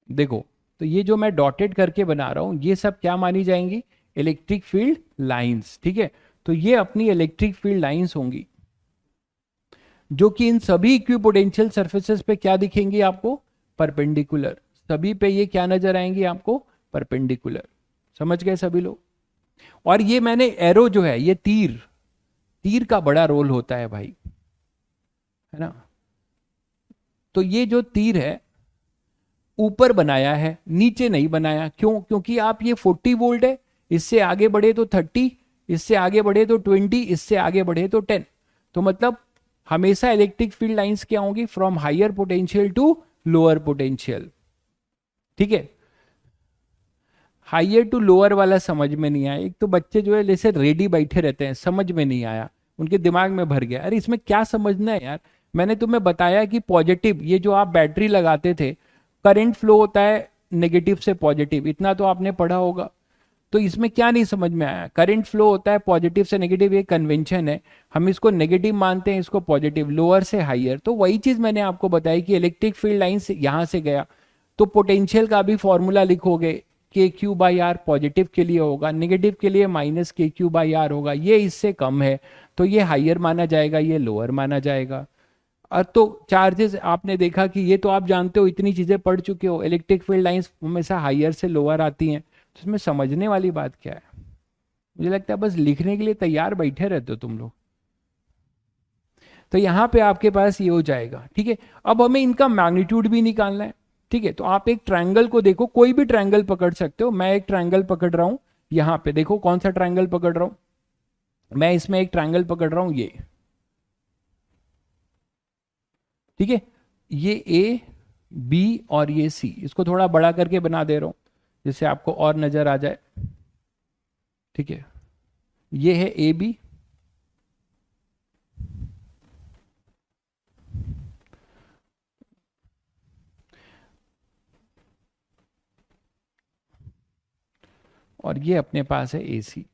देखो, तो ये जो मैं डॉटेड करके बना रहा हूं ये सब क्या मानी जाएंगी? इलेक्ट्रिक फील्ड लाइंस, ठीक है। तो ये अपनी इलेक्ट्रिक फील्ड लाइंस होंगी जो कि इन सभी इक्विपोटेंशियल सरफेसेस पे क्या दिखेंगी आपको? परपेंडिकुलर। सभी पे ये क्या नजर आएंगी आपको? परपेंडिकुलर। समझ गए सभी लोग? और ये मैंने एरो जो है, ये तीर, तीर का बड़ा रोल होता है भाई, है ना? तो ये जो तीर है ऊपर बनाया है, नीचे नहीं बनाया। क्यों? क्योंकि आप ये 40 वोल्ट है, इससे आगे बढ़े तो 30, इससे आगे बढ़े तो 20, इससे आगे बढ़े तो 10। तो मतलब हमेशा इलेक्ट्रिक फील्ड लाइंस क्या होंगी? From higher potential to lower potential, ठीक है। हाइयर टू लोअर वाला समझ में नहीं आया। एक तो बच्चे जो है जैसे रेडी बैठे रहते हैं, समझ में नहीं आया, उनके दिमाग में भर गया। अरे इसमें क्या समझना है यार? मैंने तुम्हें बताया कि पॉजिटिव, ये जो आप बैटरी लगाते थे, करंट फ्लो होता है नेगेटिव से पॉजिटिव, इतना तो आपने पढ़ा होगा। तो इसमें क्या नहीं समझ में आया? करंट फ्लो होता है पॉजिटिव से नेगेटिव, ये कन्वेंशन है, हम इसको नेगेटिव मानते हैं, इसको पॉजिटिव, लोअर से हाइयर। तो वही चीज मैंने आपको बताई कि इलेक्ट्रिक फील्ड लाइन से यहां से गया तो पोटेंशियल का भी फॉर्मूला लिखोगे, के क्यू बाई आर पॉजिटिव के लिए होगा, नेगेटिव के लिए माइनस के क्यू बाई आर होगा। ये इससे कम है तो ये हाइयर माना जाएगा, ये लोअर माना जाएगा। और तो चार्जेस आपने देखा कि ये तो आप जानते हो, इतनी चीजें पढ़ चुके हो, इलेक्ट्रिक फील्ड लाइंस हमेशा हाइयर से लोअर आती हैं। तो इसमें समझने वाली बात क्या है? मुझे लगता है बस लिखने के लिए तैयार बैठे रहते हो तुम लोग। तो यहाँ पे आपके पास ये हो जाएगा, ठीक है। अब हमें इनका मैग्नीट्यूड भी निकालना है, ठीक है। तो आप एक ट्रायंगल को देखो, कोई भी ट्रायंगल पकड़ सकते हो। मैं एक ट्रायंगल पकड़ रहा हूं, यहाँ पे देखो कौन सा ट्रायंगल पकड़ रहा हूं। मैं इसमें एक ट्रायंगल पकड़ रहा हूं, ये, ठीक है। ये ए, बी और ये सी, इसको थोड़ा बड़ा करके बना दे रहा हूं जिससे आपको और नजर आ जाए, ठीक है। ये है ए बी, और ये अपने पास है ए सी।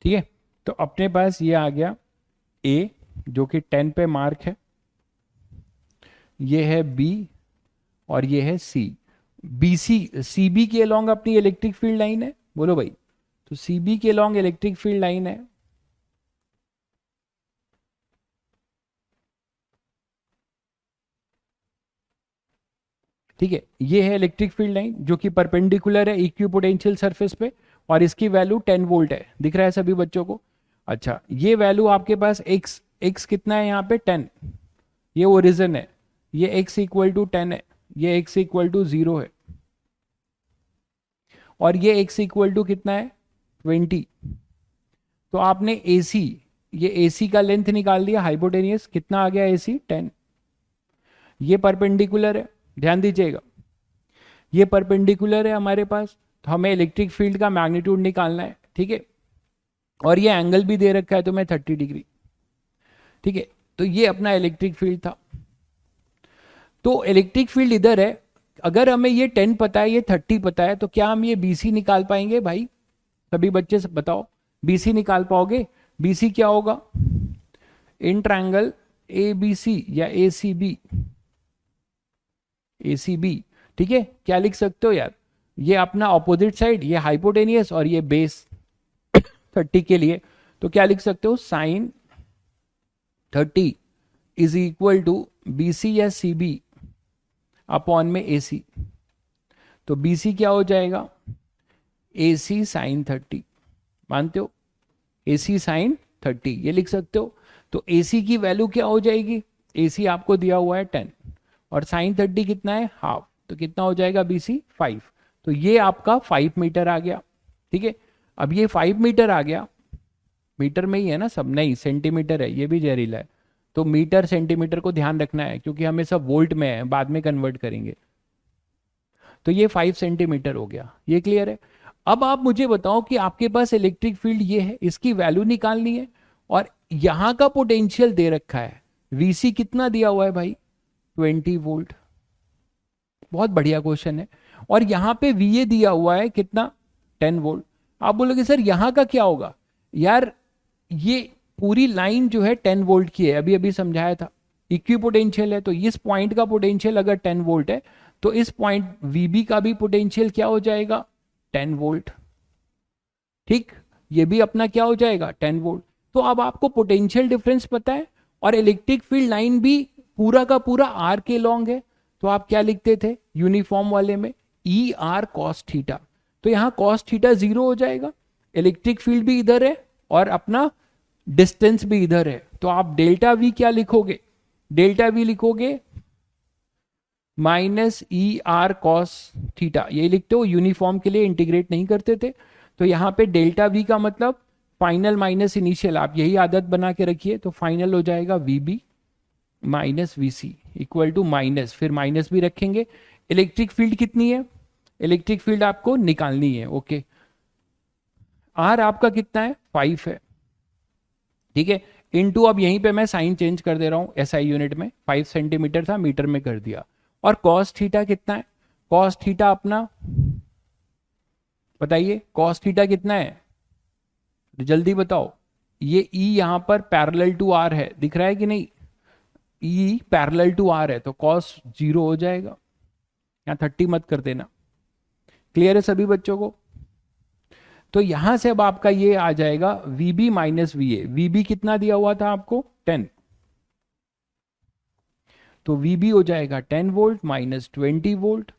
ठीक है, तो अपने पास ये आ गया ए जो कि 10 पे मार्क है, ये है बी और ये है सी। बी सी, सी बी के अलोंग अपनी इलेक्ट्रिक फील्ड लाइन है, बोलो भाई। तो सी बी के अलोंग इलेक्ट्रिक फील्ड लाइन है, ठीक है, ये है इलेक्ट्रिक फील्ड लाइन जो कि परपेंडिकुलर है इक्विपोटेंशियल सरफेस पे, और इसकी वैल्यू 10 वोल्ट है। दिख रहा है सभी बच्चों को? अच्छा, ये वैल्यू आपके पास x, x कितना है यहाँ पे 10, ये ओरिजिन है, ये x इक्वल टू 10 है, ये x इक्वल टू 0 है, और ये x इक्वल टू कितना है 20। तो आपने AC, ये AC का लेंथ निकाल दिया, हाइपोटेनियस कितना आ गया AC 10। ये परपेंडिकुलर है, ध्यान दीजिएगा, ये परपेंडिकुलर है हमारे पास, तो हमें इलेक्ट्रिक फील्ड का मैग्नीट्यूड निकालना है, ठीक है। और ये एंगल भी दे रखा है तो मैं 30 डिग्री, ठीक है। तो ये अपना इलेक्ट्रिक फील्ड था। तो इलेक्ट्रिक फील्ड इधर है, अगर हमें ये 10 पता है, ये 30 पता है, तो क्या हम ये BC निकाल पाएंगे भाई? सभी बच्चे से बताओ, BC निकाल पाओगे? BC क्या होगा? इन ट्रायंगल ABC या ACB, ACB, ठीक है। क्या लिख सकते हो यार? ये अपना ऑपोजिट साइड, ये हाइपोटेनियस और ये बेस 30 के लिए, तो क्या लिख सकते हो? Sine 30 is equal to BC या CB अपॉन में AC। तो BC क्या हो जाएगा? AC साइन 30, मानते हो? AC साइन 30 ये लिख सकते हो। तो AC की वैल्यू क्या हो जाएगी? AC आपको दिया हुआ है 10 और साइन 30 कितना है? हाफ, तो कितना हो जाएगा BC? 5। तो ये आपका 5 मीटर आ गया, ठीक है। अब ये 5 मीटर आ गया, मीटर में ही है ना सब, नहीं सेंटीमीटर है, ये भी जहरीला है, तो मीटर सेंटीमीटर को ध्यान रखना है क्योंकि हमें सब वोल्ट में है, बाद में कन्वर्ट करेंगे। तो ये 5 सेंटीमीटर हो गया, ये क्लियर है। अब आप मुझे बताओ कि आपके पास इलेक्ट्रिक फील्ड ये है, इसकी वैल्यू निकालनी है, और यहां का पोटेंशियल दे रखा है, VC कितना दिया हुआ है भाई? 20 वोल्ट। बहुत बढ़िया क्वेश्चन है। और यहां पे VA दिया हुआ है कितना? 10 वोल्ट। आप बोलोगे सर यहां का क्या होगा? यार ये पूरी लाइन जो है 10 वोल्ट की है, अभी अभी समझाया था, इक्वी पोटेंशियल है, तो इस पॉइंट का पोटेंशियल अगर 10 वोल्ट है, तो इस पॉइंट VB का भी पोटेंशियल क्या हो जाएगा? 10 वोल्ट, ठीक। ये भी अपना क्या हो जाएगा? 10 वोल्ट। तो अब आपको पोटेंशियल डिफरेंस पता है, और इलेक्ट्रिक फील्ड लाइन भी पूरा का पूरा आर के लॉन्ग है, तो आप क्या लिखते थे यूनिफॉर्म वाले में? ER cos theta. तो यहां cos थीटा 0 हो जाएगा, इलेक्ट्रिक फील्ड भी इधर है और अपना डिस्टेंस भी इधर है, तो आप डेल्टा V क्या लिखोगे? डेल्टा V लिखोगे -ER cos थीटा, ये लिखते हो, यूनिफॉर्म के लिए इंटीग्रेट नहीं करते थे। तो यहां पे डेल्टा V का मतलब फाइनल माइनस इनिशियल, आप यही आदत बना के रखिए, तो फाइनल हो जाएगा VB minus VC equal to minus, फिर माइनस भी रखेंगे। इलेक्ट्रिक फील्ड कितनी है? इलेक्ट्रिक फील्ड आपको निकालनी है, ओके। R आपका कितना है? 5 है, ठीक है। इनटू, अब यहीं पे मैं साइन चेंज कर दे रहा हूं, SI यूनिट में 5 सेंटीमीटर था, मीटर में कर दिया। और cos थीटा कितना है? cos थीटा अपना बताइए, cos थीटा कितना है? जल्दी बताओ। ये E यहां पर पैरेलल टू R है, दिख रहा है कि नहीं? E पैरेलल टू R है, तो cos 0 हो जाएगा, यहाँ 30 मत कर देना। क्लियर है सभी बच्चों को? तो यहां से अब आपका ये आ जाएगा VB माइनस VA। VB कितना दिया हुआ था आपको? 10। तो VB हो जाएगा 10 volt minus 20 volt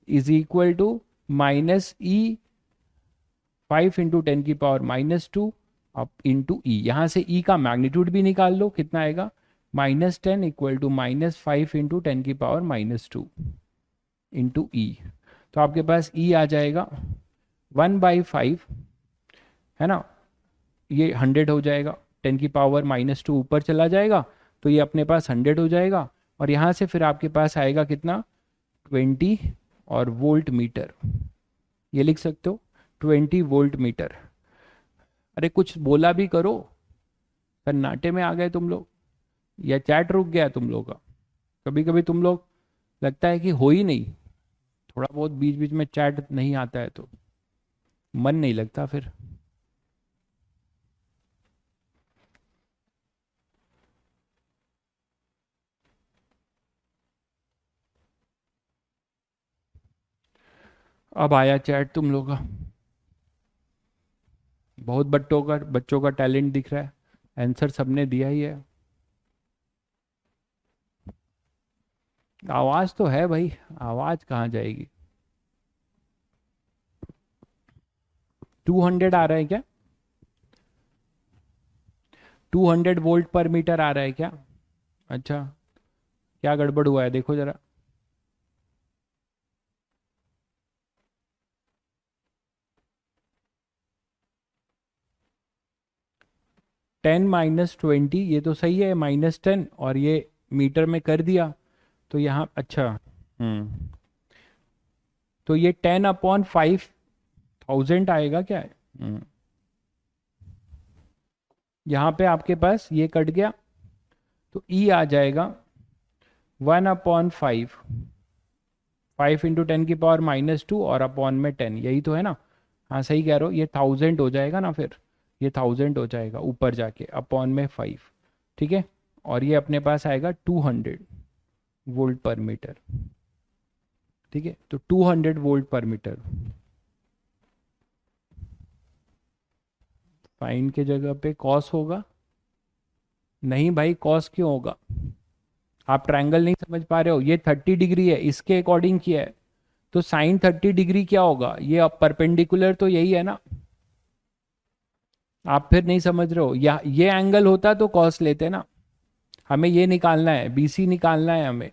is equal to minus E 5 into 10 की पावर -2 अब इंटू E। यहां से E का मैग्नीट्यूड भी निकाल लो, कितना आएगा? -10 इक्वल टू -5 इंटू 10 की पावर -2 इंटू E। तो आपके पास E आ जाएगा 1/5, है ना, ये 100 हो जाएगा, 10 की पावर -2 ऊपर चला जाएगा, तो ये अपने पास 100 हो जाएगा। और यहाँ से फिर आपके पास आएगा कितना? 20 और वोल्ट मीटर, ये लिख सकते हो 20 वोल्ट मीटर। अरे कुछ बोला भी करो, सन्नाटे में आ गए तुम लोग, या चैट रुक गया तुम लोग का? कभी कभी तुम लोग लगता है कि हो ही नहीं, थोड़ा बहुत बीच बीच में चैट नहीं आता है तो मन नहीं लगता फिर। अब आया चैट तुम लोग का, बहुत बच्चों का टैलेंट दिख रहा है, आंसर सबने दिया ही है। आवाज तो है भाई, आवाज कहाँ जाएगी। 200 आ रहा है क्या? 200 वोल्ट पर मीटर आ रहा है क्या? अच्छा, क्या गड़बड़ हुआ है देखो जरा। 10 - 20, ये तो सही है, -10, और ये मीटर में कर दिया तो यहाँ अच्छा। हम्म। तो ये 10/5000 आएगा क्या? यहाँ पे आपके पास ये कट गया, तो ई आ जाएगा 1/5। 5 × 10⁻², और अपॉन में 10, यही तो है ना। हाँ सही कह रहे हो, ये 1000 हो जाएगा ना फिर। ये 1000 हो जाएगा ऊपर जाके, अपॉन में 5। ठीक है। और ये अपने पास आएगा 200 वोल्ट पर मीटर। ठीक है, तो 200 वोल्ट पर मीटर। साइन के जगह पे कॉस होगा। नहीं भाई, कॉस क्यों होगा? आप ट्रायंगल नहीं समझ पा रहे हो, ये 30 डिग्री है, इसके अकॉर्डिंग किया है। तो साइन 30 डिग्री क्या होगा? ये अब परपेंडिकुलर तो यही है ना। आप फिर नहीं समझ रहे हो, या ये एंगल होता तो कॉस लेते ना। हमें ये निकालना है, बीसी निकालना है हमें।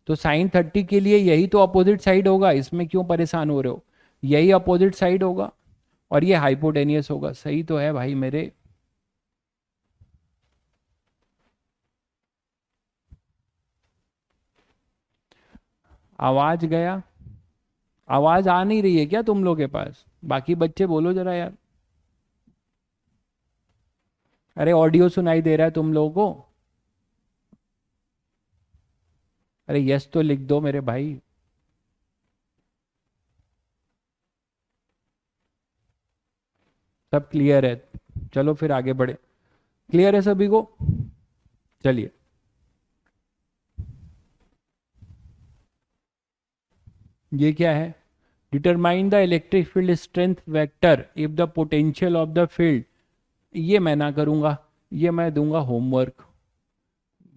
तो साइन 30 के लिए यही तो अपोजिट साइड होगा, इसमें क्यों परेशान हो रहे हो? यही अपोजिट साइड होगा, और ये हाइपोटेनियस होगा। सही तो है भाई मेरे। आवाज गया। आवाज आ नहीं रही है क्या तुम लोग के पास? बाकी बच्चे बोलो जरा यार। अरे ऑडियो सुनाई दे रहा है तुम लोगों को? अरे यस तो लिख दो मेरे भाई। सब क्लियर है? चलो फिर आगे बढ़े। क्लियर है सभी को? चलिए। ये क्या है? Determine the electric field strength vector if the potential of the field. ये मैं ना करूंगा, ये मैं दूंगा होमवर्क।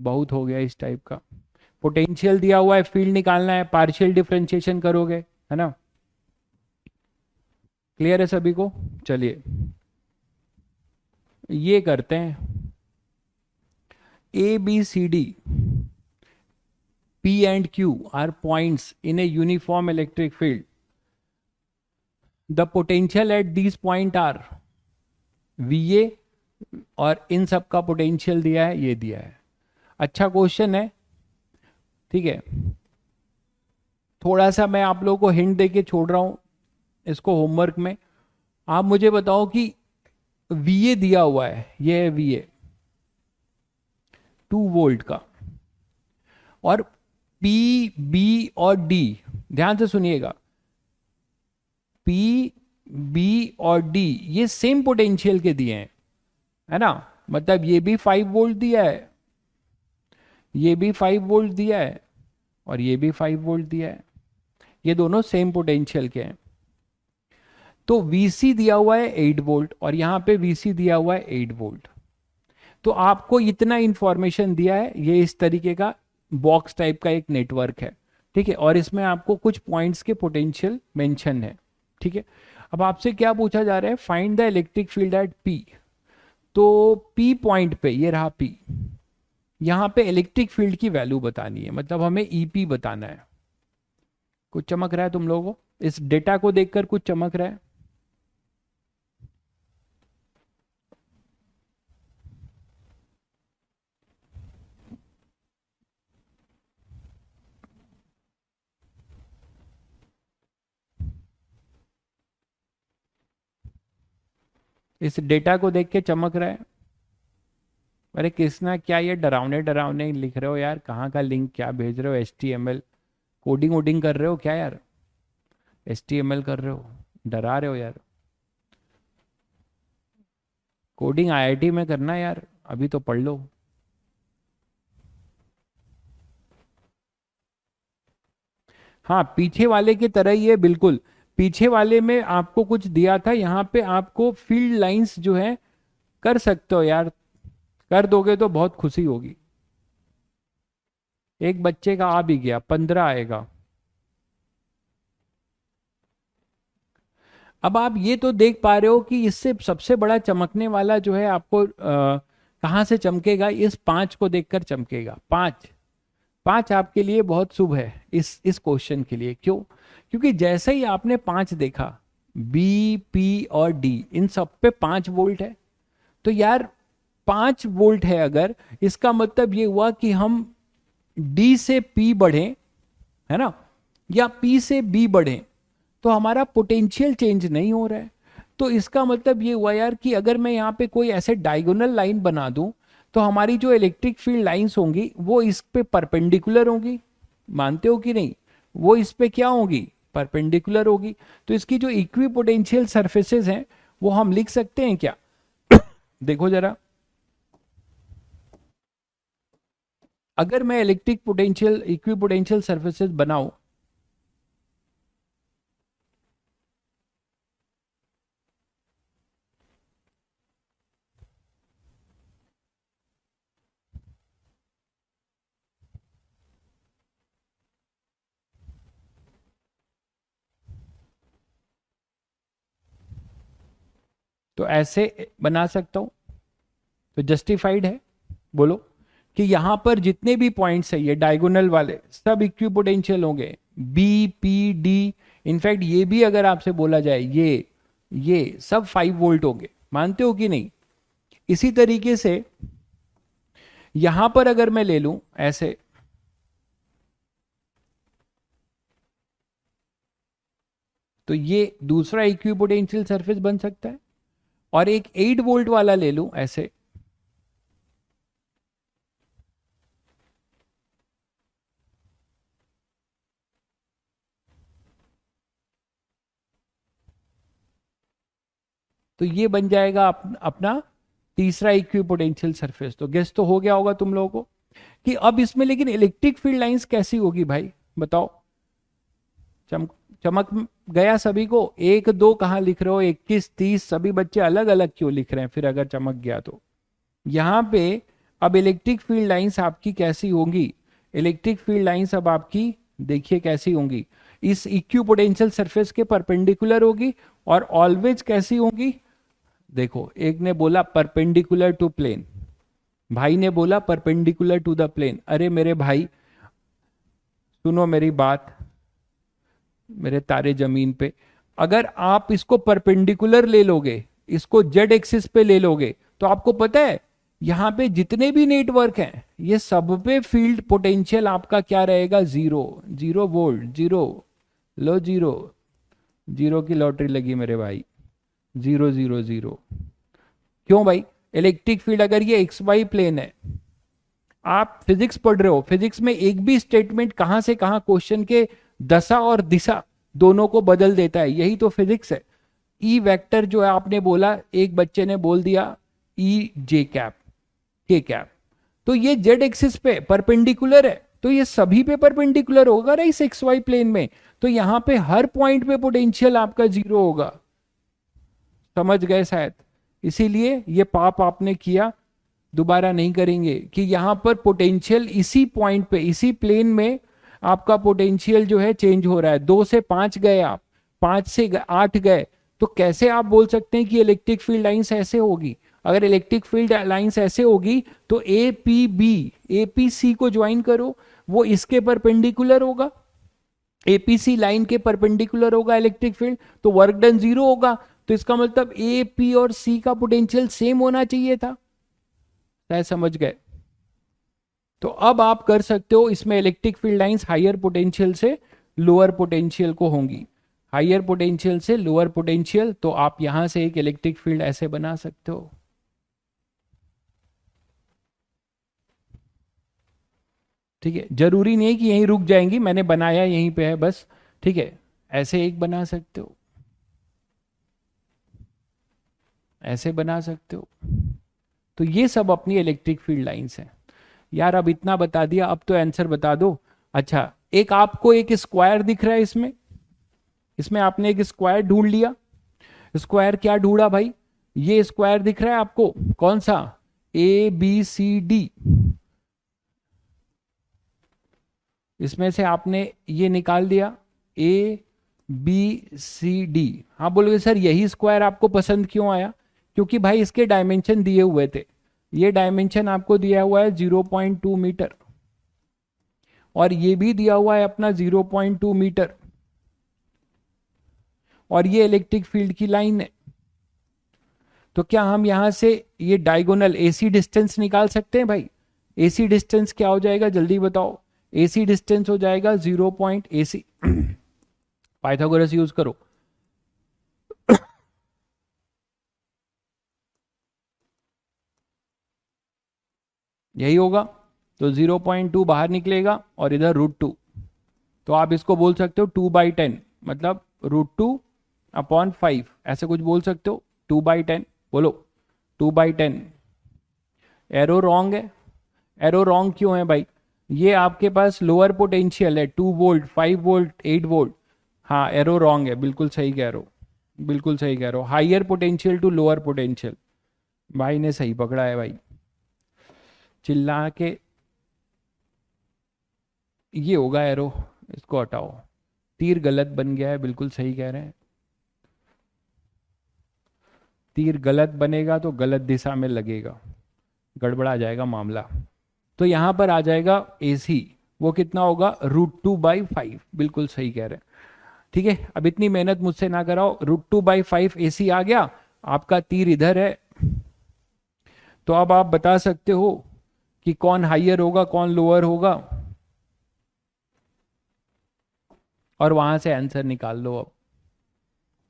बहुत हो गया इस टाइप का। पोटेंशियल दिया हुआ है, फील्ड निकालना है, पार्शियल डिफरेंशिएशन करोगे, है ना। क्लियर है सभी को? चलिए ये करते हैं। ABCD, P and Q are points in a uniform electric field. The potential at these point are VA, और इन सब का पोटेंशियल दिया है, ये दिया है। अच्छा क्वेश्चन है। ठीक है, थोड़ा सा मैं आप लोगों को हिंट दे के छोड़ रहा हूं इसको होमवर्क में। आप मुझे बताओ कि VA दिया हुआ है, ये है VA 2 वोल्ट का, और PB और D, ध्यान से सुनिएगा, PB और D ये सेम पोटेंशियल के दिए हैं, है ना। मतलब ये भी 5 वोल्ट दिया है, ये भी 5 वोल्ट दिया है, और ये भी 5 वोल्ट दिया है। ये दोनों सेम पोटेंशियल के हैं। तो VC दिया हुआ है 8 वोल्ट, और यहां पे VC दिया हुआ है 8 वोल्ट। तो आपको इतना इंफॉर्मेशन दिया है, ये इस तरीके का बॉक्स टाइप का एक नेटवर्क है। ठीक है, और इसमें आपको कुछ पॉइंट्स के पोटेंशियल मेंशन है। ठीक है, अब आपसे क्या पूछा जा रहा है? Find the electric field at P। तो P पॉइंट पे, ये रहा P, यहां पे इलेक्ट्रिक फील्ड की वैल्यू बतानी है, मतलब हमें EP बताना है। कुछ चमक रहा है तुम लोगों को? इस डेटा को देखकर कुछ चमक रहा है? इस डेटा को देख के चमक रहा है? अरे कृष्णा, क्या ये डरावने डरावने लिख रहे हो यार? कहाँ का लिंक क्या भेज रहे हो? HTML कोडिंग वोडिंग कर रहे हो क्या यार? HTML कर रहे हो? डरा रहे हो यार। कोडिंग IIT में करना यार, अभी तो पढ़ लो। हाँ, पीछे वाले की तरह ही है बिल्कुल। पीछे वाले में आपको कुछ दिया था, यहाँ पे आपको फील्ड लाइंस जो है कर सकते हो यार। कर दोगे तो बहुत खुशी होगी। एक बच्चे का आ भी गया, 15 आएगा। अब आप ये तो देख पा रहे हो कि इससे सबसे बड़ा चमकने वाला जो है आपको कहाँ से चमकेगा, इस 5 को देखकर चमकेगा। 5, 5 आपके लिए बहुत शुभ है इस क्वेश्चन के लिए। क्यों? क्योंकि जैसे ही आपने 5 देखा, बी, पी और डी, इन सब पे 5 वोल्ट है। तो यार 5 वोल्ट है अगर, इसका मतलब ये हुआ कि हम डी से पी बढ़े, है ना, या पी से बी बढ़े, तो हमारा पोटेंशियल चेंज नहीं हो रहा है। तो इसका मतलब ये हुआ यार कि अगर मैं यहाँ पे कोई ऐसे डायगोनल लाइन बना दूं, तो हमारी जो इलेक्ट्रिक फील्ड लाइंस होंगी वो इस पे परपेंडिकुलर होंगी। मानते हो कि नहीं? वो इस पे क्या होगी? परपेंडिकुलर होगी। तो इसकी जो इक्वी पोटेंशियल सर्फेसेस हैं वो हम लिख सकते हैं क्या? देखो जरा, अगर मैं electric potential equi potential surfaces बनाऊं, तो ऐसे बना सकता हूं, तो जस्टिफाइड है। बोलो कि यहां पर जितने भी पॉइंट्स है ये डायगोनल वाले सब इक्विपोटेंशियल होंगे, बी, पी, डी। इनफैक्ट ये भी अगर आपसे बोला जाए, ये सब 5 वोल्ट होंगे। मानते हो कि नहीं? इसी तरीके से यहां पर अगर मैं ले लूं ऐसे, तो ये दूसरा इक्विपोटेंशियल सरफेस बन सकता है। और एक 8 वोल्ट वाला ले लूं ऐसे, तो ये बन जाएगा अपना तीसरा इक्विपोटेंशियल सरफेस। तो गेस तो हो गया होगा तुम लोगों को कि अब इसमें लेकिन इलेक्ट्रिक फील्ड लाइंस कैसी होगी भाई, बताओ। चम चमक गया सभी को? 1 2 कहाँ लिख रहे हो? 21 30 सभी बच्चे अलग अलग क्यों लिख रहे हैं फिर अगर चमक गया तो? यहाँ पे अब इलेक्ट्रिक फील्ड लाइंस आपकी कैसी होंगी? इलेक्ट्रिक फील्ड लाइंस अब आपकी देखिए कैसी होंगी, इस इक्विपोटेंशियल सरफेस के परपेंडिकुलर होगी। और ऑलवेज कैसी होंगी? देखो, एक ने बोला परपेंडिकुलर टू प्लेन, भाई ने बोला परपेंडिकुलर टू द प्लेन। अरे मेरे भाई सुनो मेरी बात, मेरे तारे जमीन पे, अगर आप इसको परपेंडिकुलर ले लोगे, इसको जेड एक्सिस पे ले लोगे, तो आपको पता है यहां पे जितने भी नेटवर्क हैं ये सब पे फील्ड पोटेंशियल आपका क्या रहेगा? 0 0 वोल्ट, 0। लो 0, 0 की लॉटरी लगी मेरे भाई। 0 0 0। क्यों भाई? इलेक्ट्रिक फील्ड अगर ये एक्स वाई प्लेन है, आप फिजिक्स पढ़ रहे हो, फिजिक्स में एक भी स्टेटमेंट कहां से कहां क्वेश्चन के दशा और दिशा दोनों को बदल देता है, यही तो फिजिक्स है। ई वेक्टर जो है आपने बोला, एक बच्चे ने बोल दिया ई जे कैप, के कैप, तो ये जेड एक्सिस पे परपेंडिकुलर है, तो ये सभी पे परपेंडिकुलर होगा ना इस एक्स वाई प्लेन में। तो यहां पे हर पॉइंट पे पोटेंशियल आपका 0 होगा। समझ गए शायद? इसीलिए ये पाप आपने किया, दोबारा नहीं करेंगे। कि यहां पर पोटेंशियल इसी पॉइंट पे, इसी प्लेन में आपका पोटेंशियल जो है चेंज हो रहा है। 2 से 5 गए आप, 5 से 8 गए, तो कैसे आप बोल सकते हैं कि इलेक्ट्रिक फील्ड लाइंस ऐसे होगी? अगर इलेक्ट्रिक फील्ड लाइंस ऐसे होगी तो A P B, A P C को ज्वाइन करो, वो इसके परपेंडिकुलर होगा, एपीसी लाइन के परपेंडिकुलर होगा इलेक्ट्रिक फील्ड, तो वर्क डन 0 होगा। तो इसका मतलब ए पी और सी का पोटेंशियल सेम होना चाहिए था। शायद समझ गए? तो अब आप कर सकते हो, इसमें electric field lines higher potential से लोअर पोटेंशियल को होंगी, हायर पोटेंशियल से लोअर पोटेंशियल। तो आप यहां से एक इलेक्ट्रिक फील्ड ऐसे बना सकते हो। ठीक है, जरूरी नहीं है कि यहीं रुक जाएंगी, मैंने बनाया यहीं पे है बस। ठीक है, ऐसे एक बना सकते हो, ऐसे बना सकते हो। तो ये सब अपनी इलेक्ट्रिक फील्ड लाइंस हैं। यार अब इतना बता दिया, अब तो आंसर बता दो। अच्छा, एक आपको एक स्क्वायर दिख रहा है इसमें, इसमें आपने एक स्क्वायर ढूंढ लिया। स्क्वायर क्या ढूंढा भाई? ये स्क्वायर दिख रहा है आपको, कौन सा? A B C D. इसमें से आपने ये निकाल दिया ए बी सी डी। हाँ बोलोगे सर यही स्क्वायर आपको पसंद क्यों आया? क्योंकि भाई इसके डायमेंशन दिए हुए थे। ये डायमेंशन आपको दिया हुआ है 0.2 मीटर, और ये भी दिया हुआ है अपना 0.2 मीटर, और ये इलेक्ट्रिक फील्ड की लाइन है। तो क्या हम यहां से ये डायगोनल एसी डिस्टेंस निकाल सकते हैं भाई? एसी डिस्टेंस क्या हो जाएगा जल्दी बताओ? एसी डिस्टेंस हो जाएगा 0.AC। पाइथागोरस यूज करो। यही होगा। तो 0.2 बाहर निकलेगा और इधर √2। तो आप इसको बोल सकते हो 2/10, मतलब √2/5, ऐसे कुछ बोल सकते हो। 2/10 बोलो, 2/10। एरो रॉन्ग है। एरो रॉन्ग क्यों है भाई? ये आपके पास लोअर पोटेंशियल है, 2 वोल्ट, 5 वोल्ट, 8 वोल्ट। हाँ एरो रॉन्ग है, बिल्कुल सही कह रहे हो, बिल्कुल सही कह रहे हो। Higher potential to lower potential. भाई ने सही पकड़ा है भाई। चिल्ला के ये होगा एरो, इसको हटाओ। तीर गलत बन गया है, बिल्कुल सही कह रहे हैं। तीर गलत बनेगा तो गलत दिशा में लगेगा, गड़बड़ा जाएगा मामला। तो यहां पर आ जाएगा AC, वो कितना होगा √2/5, बिल्कुल सही कह रहे हैं। ठीक है, अब इतनी मेहनत मुझसे ना कराओ। √2/5 AC आ गया, आपका तीर इधर है। तो अब आप बता सकते हो कि कौन हाइयर होगा कौन लोअर होगा, और वहां से आंसर निकाल लो। अब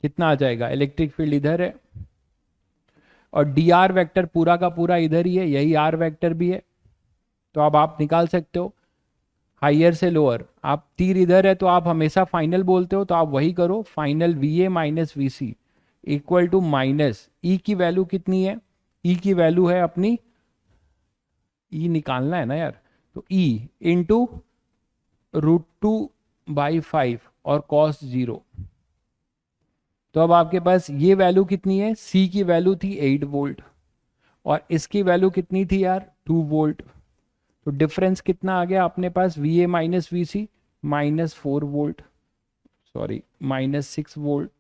कितना आ जाएगा? इलेक्ट्रिक फील्ड इधर है, और dr वेक्टर पूरा का पूरा इधर ही है, यही r वेक्टर भी है। तो अब आप निकाल सकते हो हाइयर से लोअर। आप तीर इधर है तो आप हमेशा फाइनल बोलते हो, तो आप वही करो। Final VA minus VC equal to minus E की वैल्यू कितनी है? ई की वैल्यू है अपनी, ई निकालना है ना यार, तो ई इंटू √2/5 और कॉस 0। तो अब आपके पास ये वैल्यू कितनी है? सी की वैल्यू थी 8 वोल्ट, और इसकी वैल्यू कितनी थी यार? 2 वोल्ट। तो डिफरेंस कितना आ गया अपने पास? VA minus VC -4 volt, sorry -6 volt,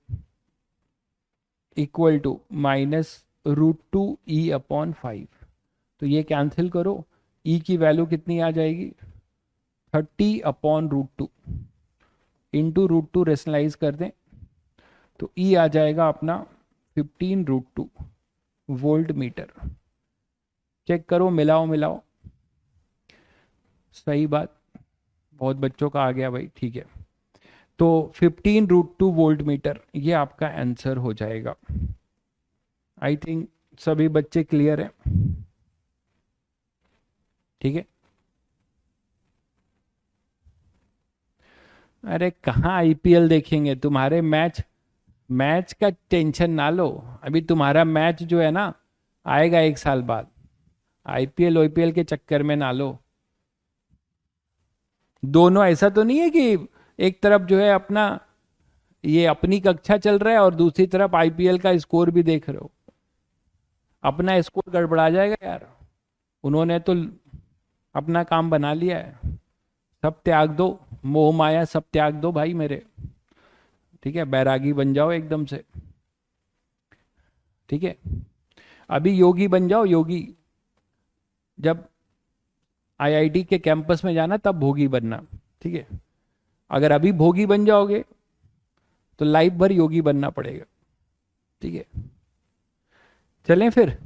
equal to -√2E/5। तो ये कैंसिल करो, ई की वैल्यू कितनी आ जाएगी? 30/√2, इंटू √2 रेशनलाइज कर दें तो ई आ जाएगा अपना 15√2 वोल्ट मीटर। चेक करो, मिलाओ मिलाओ। सही बात, बहुत बच्चों का आ गया भाई, ठीक है। तो 15√2 वोल्ट मीटर ये आपका आंसर हो जाएगा। आई थिंक सभी बच्चे क्लियर है, ठीक है। अरे कहाँ IPL देखेंगे? तुम्हारे मैच, मैच का टेंशन ना लो। अभी तुम्हारा मैच जो है ना आएगा 1 साल बाद। IPL के चक्कर में ना लो। दोनों ऐसा तो नहीं है कि एक तरफ जो है अपना ये अपनी कक्षा चल रहा है और दूसरी तरफ IPL का स्कोर भी देख रहे हो। अपना स्कोर गड़बड़ा जाएगा यार। उन्होंने तो अपना काम बना लिया है। सब त्याग दो, मोह माया सब त्याग दो भाई मेरे, ठीक है। बैरागी बन जाओ एकदम से, ठीक है। अभी योगी बन जाओ, योगी। जब IIT के कैंपस में जाना तब भोगी बनना, ठीक है। अगर अभी भोगी बन जाओगे तो लाइफ भर योगी बनना पड़ेगा, ठीक है। चलें फिर।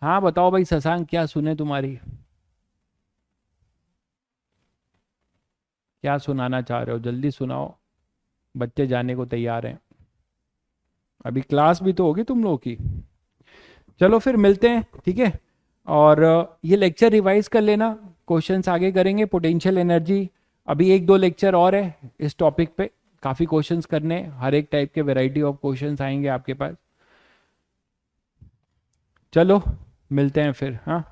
हाँ बताओ भाई शशांक, क्या सुने तुम्हारी, क्या सुनाना चाह रहे हो? जल्दी सुनाओ, बच्चे जाने को तैयार हैं। अभी क्लास भी तो होगी तुम लोगों की। चलो फिर मिलते हैं, ठीक है। और ये लेक्चर रिवाइज कर लेना, क्वेश्चंस आगे करेंगे। पोटेंशियल एनर्जी अभी 1-2 लेक्चर और है इस टॉपिक पे। काफ़ी क्वेश्चंस करने हैं, हर एक टाइप के वैरायटी ऑफ क्वेश्चंस आएंगे आपके पास। चलो मिलते हैं फिर, हाँ।